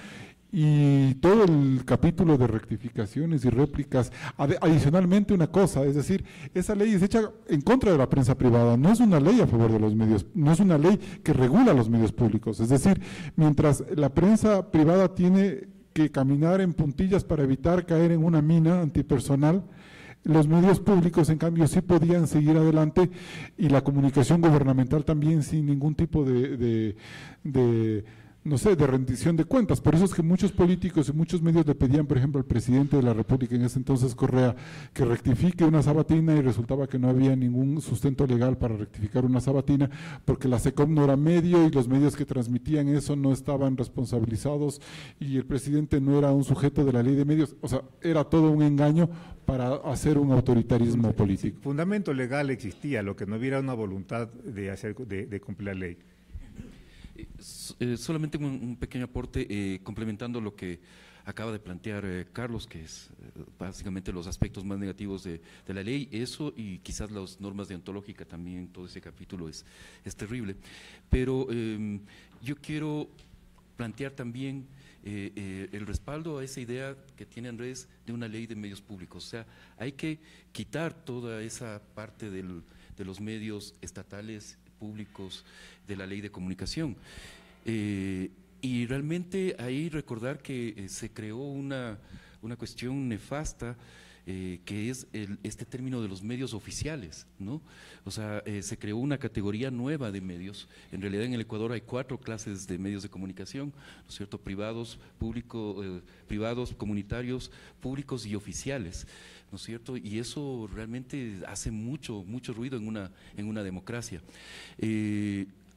I: y todo el capítulo de rectificaciones y réplicas. Adicionalmente una cosa, es decir, esa ley es hecha en contra de la prensa privada, no es una ley a favor de los medios, no es una ley que regula los medios públicos, es decir, mientras la prensa privada tiene que caminar en puntillas para evitar caer en una mina antipersonal, los medios públicos, en cambio, sí podían seguir adelante, y la comunicación gubernamental también, sin ningún tipo de rendición de cuentas. Por eso es que muchos políticos y muchos medios le pedían, por ejemplo, al presidente de la República, en ese entonces Correa, que rectifique una sabatina, y resultaba que no había ningún sustento legal para rectificar una sabatina, porque la SECOM no era medio y los medios que transmitían eso no estaban responsabilizados y el presidente no era un sujeto de la ley de medios. O sea, era todo un engaño para hacer un autoritarismo político.
H: Fundamento legal existía, lo que no hubiera una voluntad de cumplir la ley.
F: Solamente un pequeño aporte, complementando lo que acaba de plantear Carlos, que es básicamente los aspectos más negativos de la ley, eso y quizás las normas deontológicas también, todo ese capítulo es terrible. Pero yo quiero plantear también el respaldo a esa idea que tiene Andrés de una ley de medios públicos. O sea, hay que quitar toda esa parte de los medios estatales públicos de la ley de comunicación. Y realmente ahí recordar que se creó una cuestión nefasta, que es este término de los medios oficiales, ¿no? O sea, se creó una categoría nueva de medios. En realidad en el Ecuador hay 4 clases de medios de comunicación, ¿no es cierto? Privados, privados, comunitarios, públicos y oficiales, ¿no es cierto? Y eso realmente hace mucho ruido en una democracia.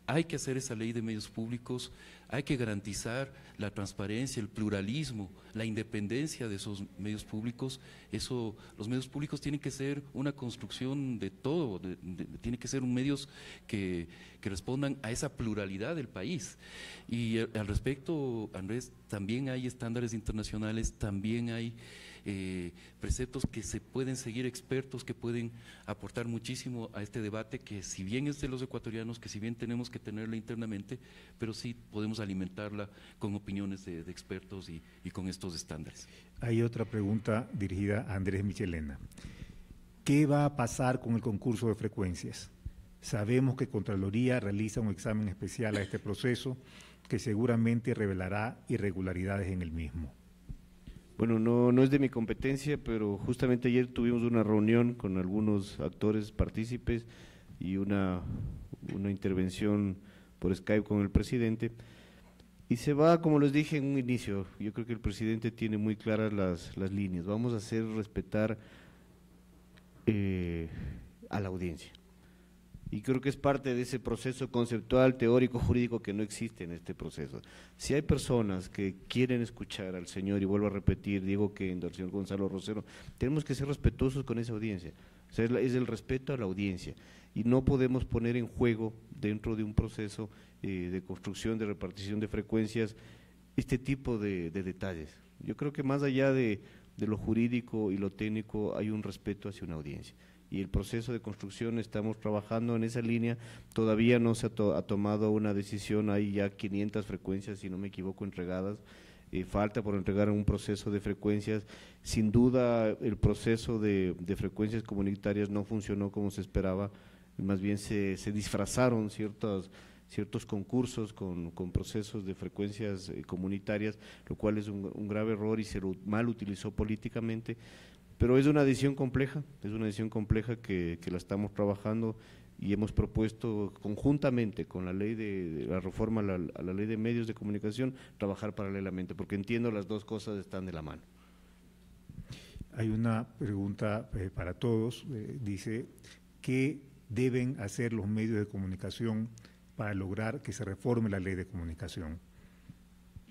F: Hay que hacer esa ley de medios públicos, hay que garantizar la transparencia, el pluralismo, la independencia de esos medios públicos. Los medios públicos tienen que ser una construcción de todo, tienen que ser medios que respondan a esa pluralidad del país. Y al respecto, Andrés, también hay estándares internacionales, también hay preceptos que se pueden seguir, expertos que pueden aportar muchísimo a este debate, que si bien es de los ecuatorianos, que si bien tenemos que tenerla internamente, pero sí podemos alimentarla con opiniones de expertos y con estos estándares.
H: Hay otra pregunta dirigida a Andrés Michelena. ¿Qué va a pasar con el concurso de frecuencias? Sabemos que Contraloría realiza un examen especial a este proceso que seguramente revelará irregularidades en el mismo.
G: Bueno, no es de mi competencia, pero justamente ayer tuvimos una reunión con algunos actores partícipes y una intervención por Skype con el presidente, y se va, como les dije en un inicio, yo creo que el presidente tiene muy claras las líneas. Vamos a hacer respetar a la audiencia, y creo que es parte de ese proceso conceptual, teórico, jurídico que no existe en este proceso. Si hay personas que quieren escuchar al señor, y vuelvo a repetir, Diego Kendo, al señor Gonzalo Rosero, tenemos que ser respetuosos con esa audiencia. O sea, es el respeto a la audiencia, y no podemos poner en juego dentro de un proceso de construcción, de repartición de frecuencias, este tipo de detalles. Yo creo que más allá de lo jurídico y lo técnico hay un respeto hacia una audiencia. Y el proceso de construcción estamos trabajando en esa línea, todavía no se ha tomado una decisión, hay ya 500 frecuencias, si no me equivoco, entregadas, falta por entregar un proceso de frecuencias. Sin duda el proceso de frecuencias comunitarias no funcionó como se esperaba, más bien se disfrazaron ciertos concursos con procesos de frecuencias comunitarias, lo cual es un grave error y se lo mal utilizó políticamente. Pero es una decisión compleja, que la estamos trabajando y hemos propuesto conjuntamente con la ley de la reforma a la ley de medios de comunicación, trabajar paralelamente, porque entiendo las dos cosas están de la mano.
H: Hay una pregunta para todos, dice, ¿qué deben hacer los medios de comunicación para lograr que se reforme la ley de comunicación?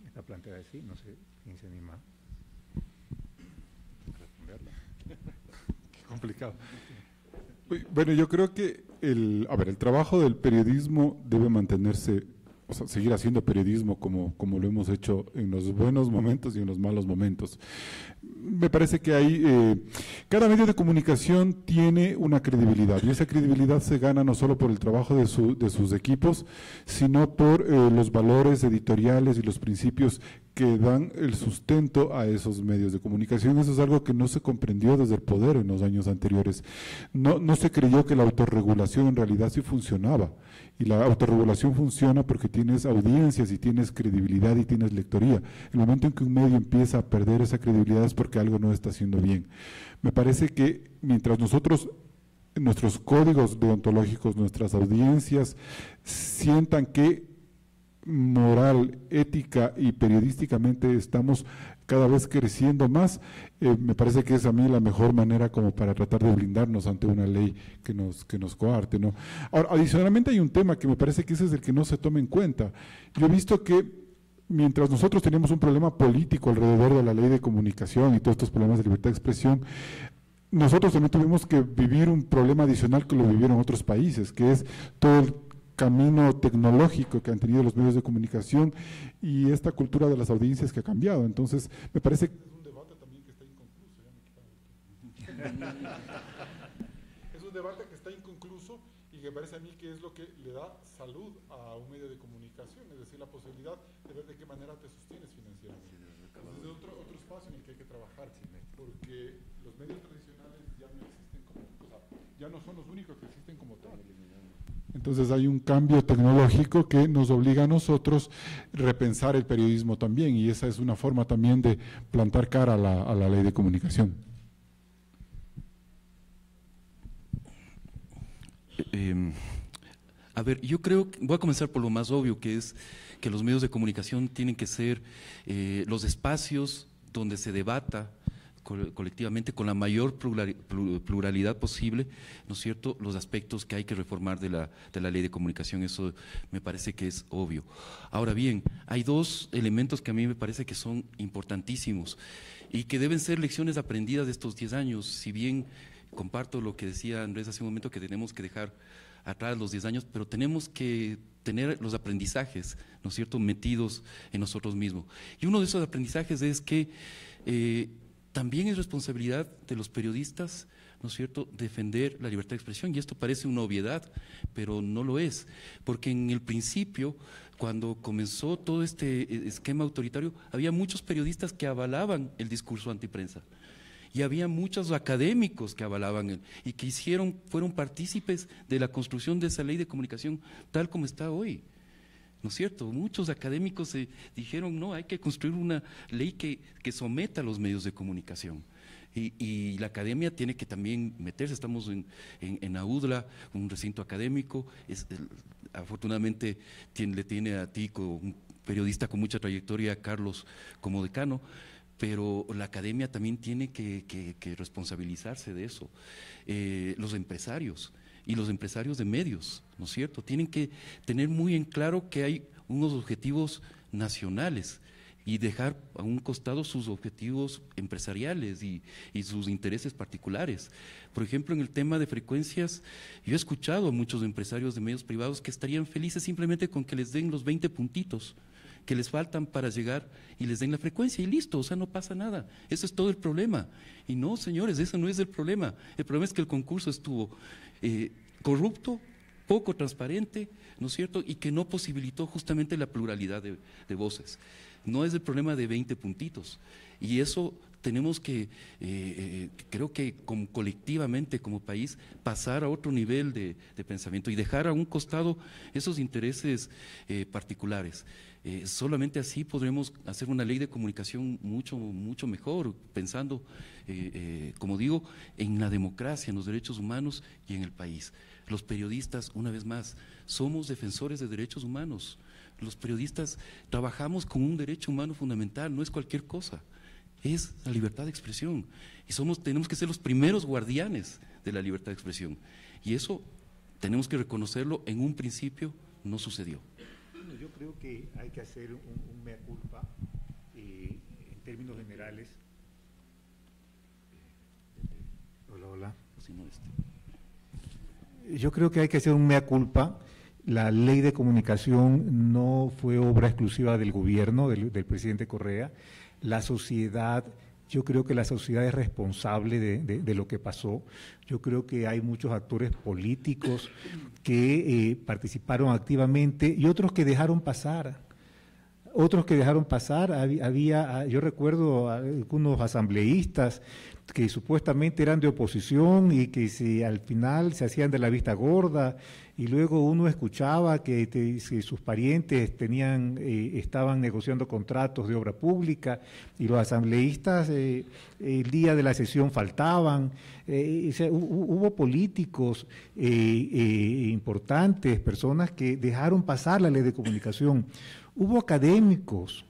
H: Está planteada así, no sé quién se anima.
I: Qué complicado. Bueno, yo creo que el trabajo del periodismo debe mantenerse, o sea, seguir haciendo periodismo como lo hemos hecho en los buenos momentos y en los malos momentos. Me parece que cada medio de comunicación tiene una credibilidad, y esa credibilidad se gana no solo por el trabajo de sus equipos, sino por los valores editoriales y los principios que dan el sustento a esos medios de comunicación. Eso es algo que no se comprendió desde el poder en los años anteriores. No se creyó que la autorregulación en realidad sí funcionaba, y la autorregulación funciona porque tienes audiencias y tienes credibilidad y tienes lectoría. El momento en que un medio empieza a perder esa credibilidad es porque algo no está haciendo bien. Me parece que mientras nuestros códigos deontológicos, nuestras audiencias sientan que moral, ética y periodísticamente estamos cada vez creciendo más, me parece que es a mí la mejor manera como para tratar de blindarnos ante una ley que nos coarte, ¿no? Ahora, adicionalmente hay un tema que me parece que ese es el que no se toma en cuenta. Yo he visto que mientras nosotros teníamos un problema político alrededor de la ley de comunicación y todos estos problemas de libertad de expresión, nosotros también tuvimos que vivir un problema adicional que lo vivieron otros países, que es todo camino tecnológico que han tenido los medios de comunicación y esta cultura de las audiencias que ha cambiado. Entonces, me parece que es un debate también que está inconcluso. Es un debate que está inconcluso y que parece a mí que es lo que le da salud a un medio de comunicación, es decir, la posibilidad de ver de qué manera te sostienes financieramente. Entonces, es otro espacio en el que hay que trabajar, porque los medios tradicionales ya no existen como, o sea, ya no son los únicos que existen como tal. Entonces hay un cambio tecnológico que nos obliga a nosotros repensar el periodismo también, y esa es una forma también de plantar cara a la ley de comunicación.
F: A ver, yo creo que voy a comenzar por lo más obvio, que es que los medios de comunicación tienen que ser los espacios donde se debata colectivamente con la mayor pluralidad posible, ¿no es cierto?, los aspectos que hay que reformar de la ley de comunicación. Eso me parece que es obvio. Ahora bien, hay dos elementos que a mí me parece que son importantísimos y que deben ser lecciones aprendidas de estos 10 años, si bien comparto lo que decía Andrés hace un momento, que tenemos que dejar atrás los 10 años, pero tenemos que tener los aprendizajes, ¿no es cierto?, metidos en nosotros mismos. Y uno de esos aprendizajes es que también es responsabilidad de los periodistas, ¿no es cierto?, defender la libertad de expresión, y esto parece una obviedad, pero no lo es, porque en el principio, cuando comenzó todo este esquema autoritario, había muchos periodistas que avalaban el discurso antiprensa, y había muchos académicos que avalaban y que fueron partícipes de la construcción de esa ley de comunicación tal como está hoy. ¿No es cierto? Muchos académicos dijeron, no, hay que construir una ley que someta a los medios de comunicación. Y la academia tiene que también meterse. Estamos en AUDLA, un recinto académico, afortunadamente le tiene a ti, un periodista con mucha trayectoria, Carlos, como decano, pero la academia también tiene que responsabilizarse de eso. Los empresarios y los empresarios de medios, ¿no es cierto?, tienen que tener muy en claro que hay unos objetivos nacionales y dejar a un costado sus objetivos empresariales y sus intereses particulares. Por ejemplo, en el tema de frecuencias, yo he escuchado a muchos empresarios de medios privados que estarían felices simplemente con que les den los 20 puntitos que les faltan para llegar y les den la frecuencia y listo, o sea, no pasa nada. Ese es todo el problema. Y no, señores, ese no es el problema. El problema es que el concurso estuvo corrupto, poco transparente, ¿no es cierto?, y que no posibilitó justamente la pluralidad de voces. No es el problema de 20 puntitos. Y eso tenemos que, creo que colectivamente como país, pasar a otro nivel de pensamiento y dejar a un costado esos intereses particulares. Solamente así podremos hacer una ley de comunicación mucho mejor, pensando, como digo, en la democracia, en los derechos humanos y en el país. Los periodistas, una vez más, somos defensores de derechos humanos. Los periodistas trabajamos con un derecho humano fundamental, no es cualquier cosa, es la libertad de expresión. Y tenemos que ser los primeros guardianes de la libertad de expresión. Y eso tenemos que reconocerlo, en un principio no sucedió.
H: Yo creo que hay que hacer un mea culpa en términos generales. Hola. Yo creo que hay que hacer un mea culpa. La ley de comunicación no fue obra exclusiva del gobierno, del presidente Correa. La sociedad, yo creo que la sociedad es responsable de lo que pasó. Yo creo que hay muchos actores políticos que participaron activamente y otros que dejaron pasar. Yo recuerdo a algunos asambleístas que supuestamente eran de oposición y que al final se hacían de la vista gorda, y luego uno escuchaba que sus parientes estaban negociando contratos de obra pública y los asambleístas el día de la sesión faltaban. Hubo políticos importantes, personas que dejaron pasar la ley de comunicación. Hubo académicos.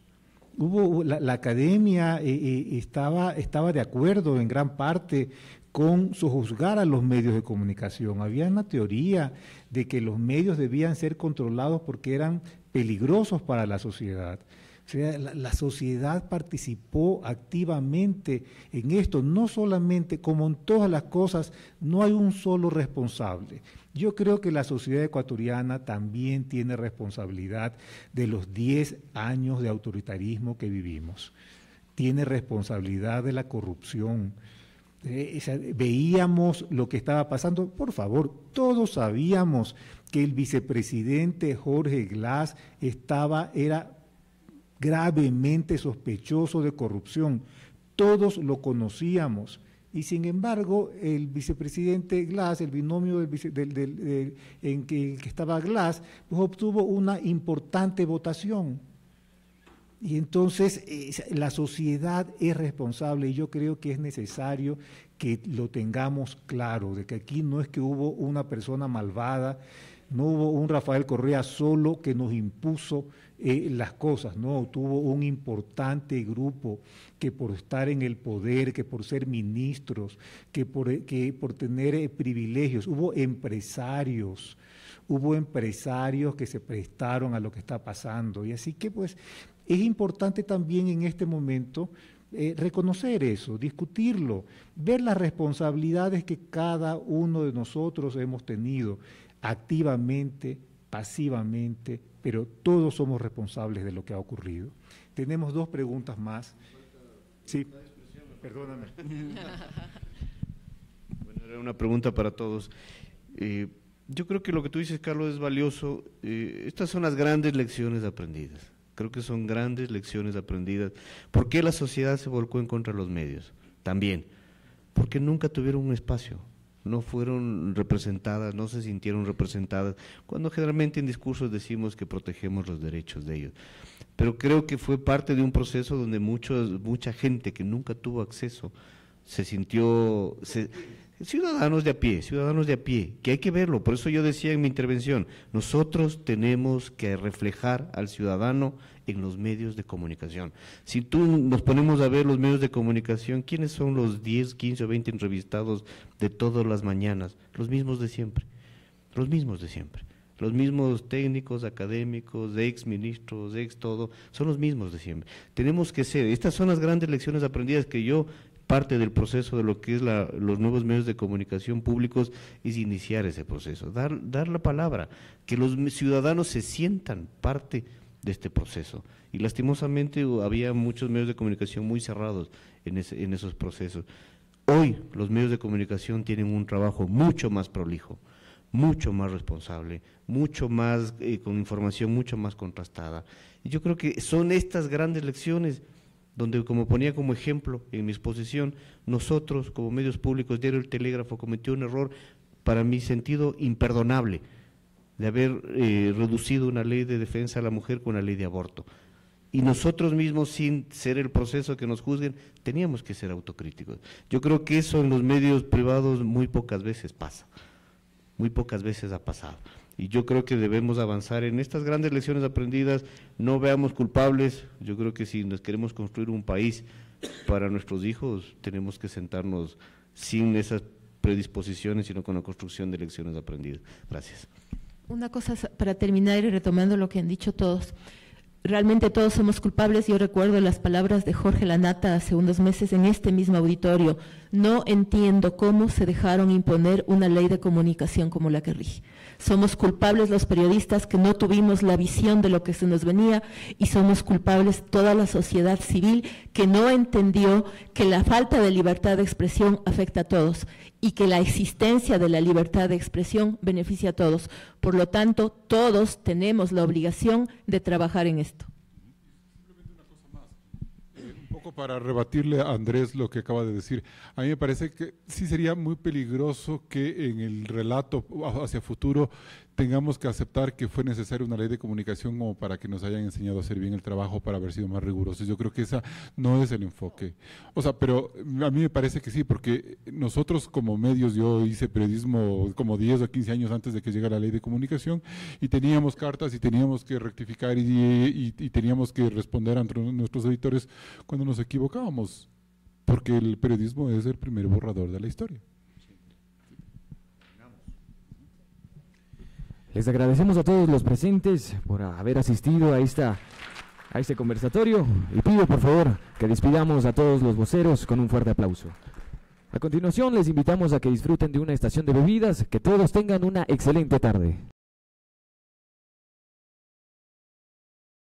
H: La academia estaba de acuerdo en gran parte con sojuzgar a los medios de comunicación. Había una teoría de que los medios debían ser controlados porque eran peligrosos para la sociedad.
D: O sea, la sociedad participó activamente en esto, no solamente, como en todas las cosas, no hay un solo responsable. Yo creo que la sociedad ecuatoriana también tiene responsabilidad de los 10 años de autoritarismo que vivimos. Tiene responsabilidad de la corrupción. Veíamos lo que estaba pasando, por favor, todos sabíamos que el vicepresidente Jorge Glass era gravemente sospechoso de corrupción, todos lo conocíamos, y sin embargo el vicepresidente Glass, el binomio en que estaba Glass, pues obtuvo una importante votación. Y entonces la sociedad es responsable, y yo creo que es necesario que lo tengamos claro, de que aquí no es que hubo una persona malvada, no hubo un Rafael Correa solo que nos impuso las cosas, no, tuvo un importante grupo que por estar en el poder, que por ser ministros, que por tener privilegios, hubo empresarios que se prestaron a lo que está pasando, y así que pues es importante también en este momento reconocer eso, discutirlo, ver las responsabilidades que cada uno de nosotros hemos tenido activamente, pasivamente, pero todos somos responsables de lo que ha ocurrido. Tenemos 2 preguntas más. Sí, perdóname.
G: Bueno, era una pregunta para todos. Yo creo que lo que tú dices, Carlos, es valioso. Estas son las grandes lecciones aprendidas. Creo que son grandes lecciones aprendidas. ¿Por qué la sociedad se volcó en contra de los medios? También, porque nunca tuvieron un espacio. No fueron representadas, no se sintieron representadas, cuando generalmente en discursos decimos que protegemos los derechos de ellos. Pero creo que fue parte de un proceso donde mucha gente que nunca tuvo acceso se sintió, ciudadanos de a pie, que hay que verlo. Por eso yo decía en mi intervención, nosotros tenemos que reflejar al ciudadano en los medios de comunicación. Si tú nos ponemos a ver los medios de comunicación, ¿quiénes son los 10, 15 o 20 entrevistados de todas las mañanas? Los mismos de siempre, los mismos técnicos, académicos, ex ministros, ex todo, son los mismos de siempre. Tenemos que ser, estas son las grandes lecciones aprendidas que yo, parte del proceso de lo que es los nuevos medios de comunicación públicos, es iniciar ese proceso, dar la palabra, que los ciudadanos se sientan parte de este proceso. Y lastimosamente había muchos medios de comunicación muy cerrados en esos procesos. Hoy los medios de comunicación tienen un trabajo mucho más prolijo, mucho más responsable, mucho más con información mucho más contrastada. Y yo creo que son estas grandes lecciones donde, como ponía como ejemplo en mi exposición, nosotros como medios públicos, Diario El Telégrafo cometió un error, para mi sentido, imperdonable, de haber reducido una ley de defensa a la mujer con una ley de aborto. Y nosotros mismos, sin ser el proceso que nos juzguen, teníamos que ser autocríticos. Yo creo que eso en los medios privados muy pocas veces pasa, muy pocas veces ha pasado. Y yo creo que debemos avanzar en estas grandes lecciones aprendidas, no veamos culpables. Yo creo que si nos queremos construir un país para nuestros hijos, tenemos que sentarnos sin esas predisposiciones, sino con la construcción de lecciones aprendidas. Gracias.
E: Una cosa para terminar y retomando lo que han dicho todos. Realmente todos somos culpables. Yo recuerdo las palabras de Jorge Lanata hace unos meses en este mismo auditorio. No entiendo cómo se dejaron imponer una ley de comunicación como la que rige. Somos culpables los periodistas que no tuvimos la visión de lo que se nos venía, y somos culpables toda la sociedad civil que no entendió que la falta de libertad de expresión afecta a todos y que la existencia de la libertad de expresión beneficia a todos. Por lo tanto, todos tenemos la obligación de trabajar en esto.
I: Para rebatirle a Andrés lo que acaba de decir, a mí me parece que sí sería muy peligroso que en el relato hacia futuro tengamos que aceptar que fue necesaria una ley de comunicación como para que nos hayan enseñado a hacer bien el trabajo, para haber sido más rigurosos. Yo creo que esa no es el enfoque. O sea, pero a mí me parece que sí, porque nosotros como medios, yo hice periodismo como 10 o 15 años antes de que llegara la ley de comunicación, y teníamos cartas y teníamos que rectificar y teníamos que responder ante nuestros editores cuando nos equivocábamos, porque el periodismo es el primer borrador de la historia.
A: Les agradecemos a todos los presentes por haber asistido a a este conversatorio y pido por favor que despidamos a todos los voceros con un fuerte aplauso. A continuación les invitamos a que disfruten de una estación de bebidas, que todos tengan una excelente tarde.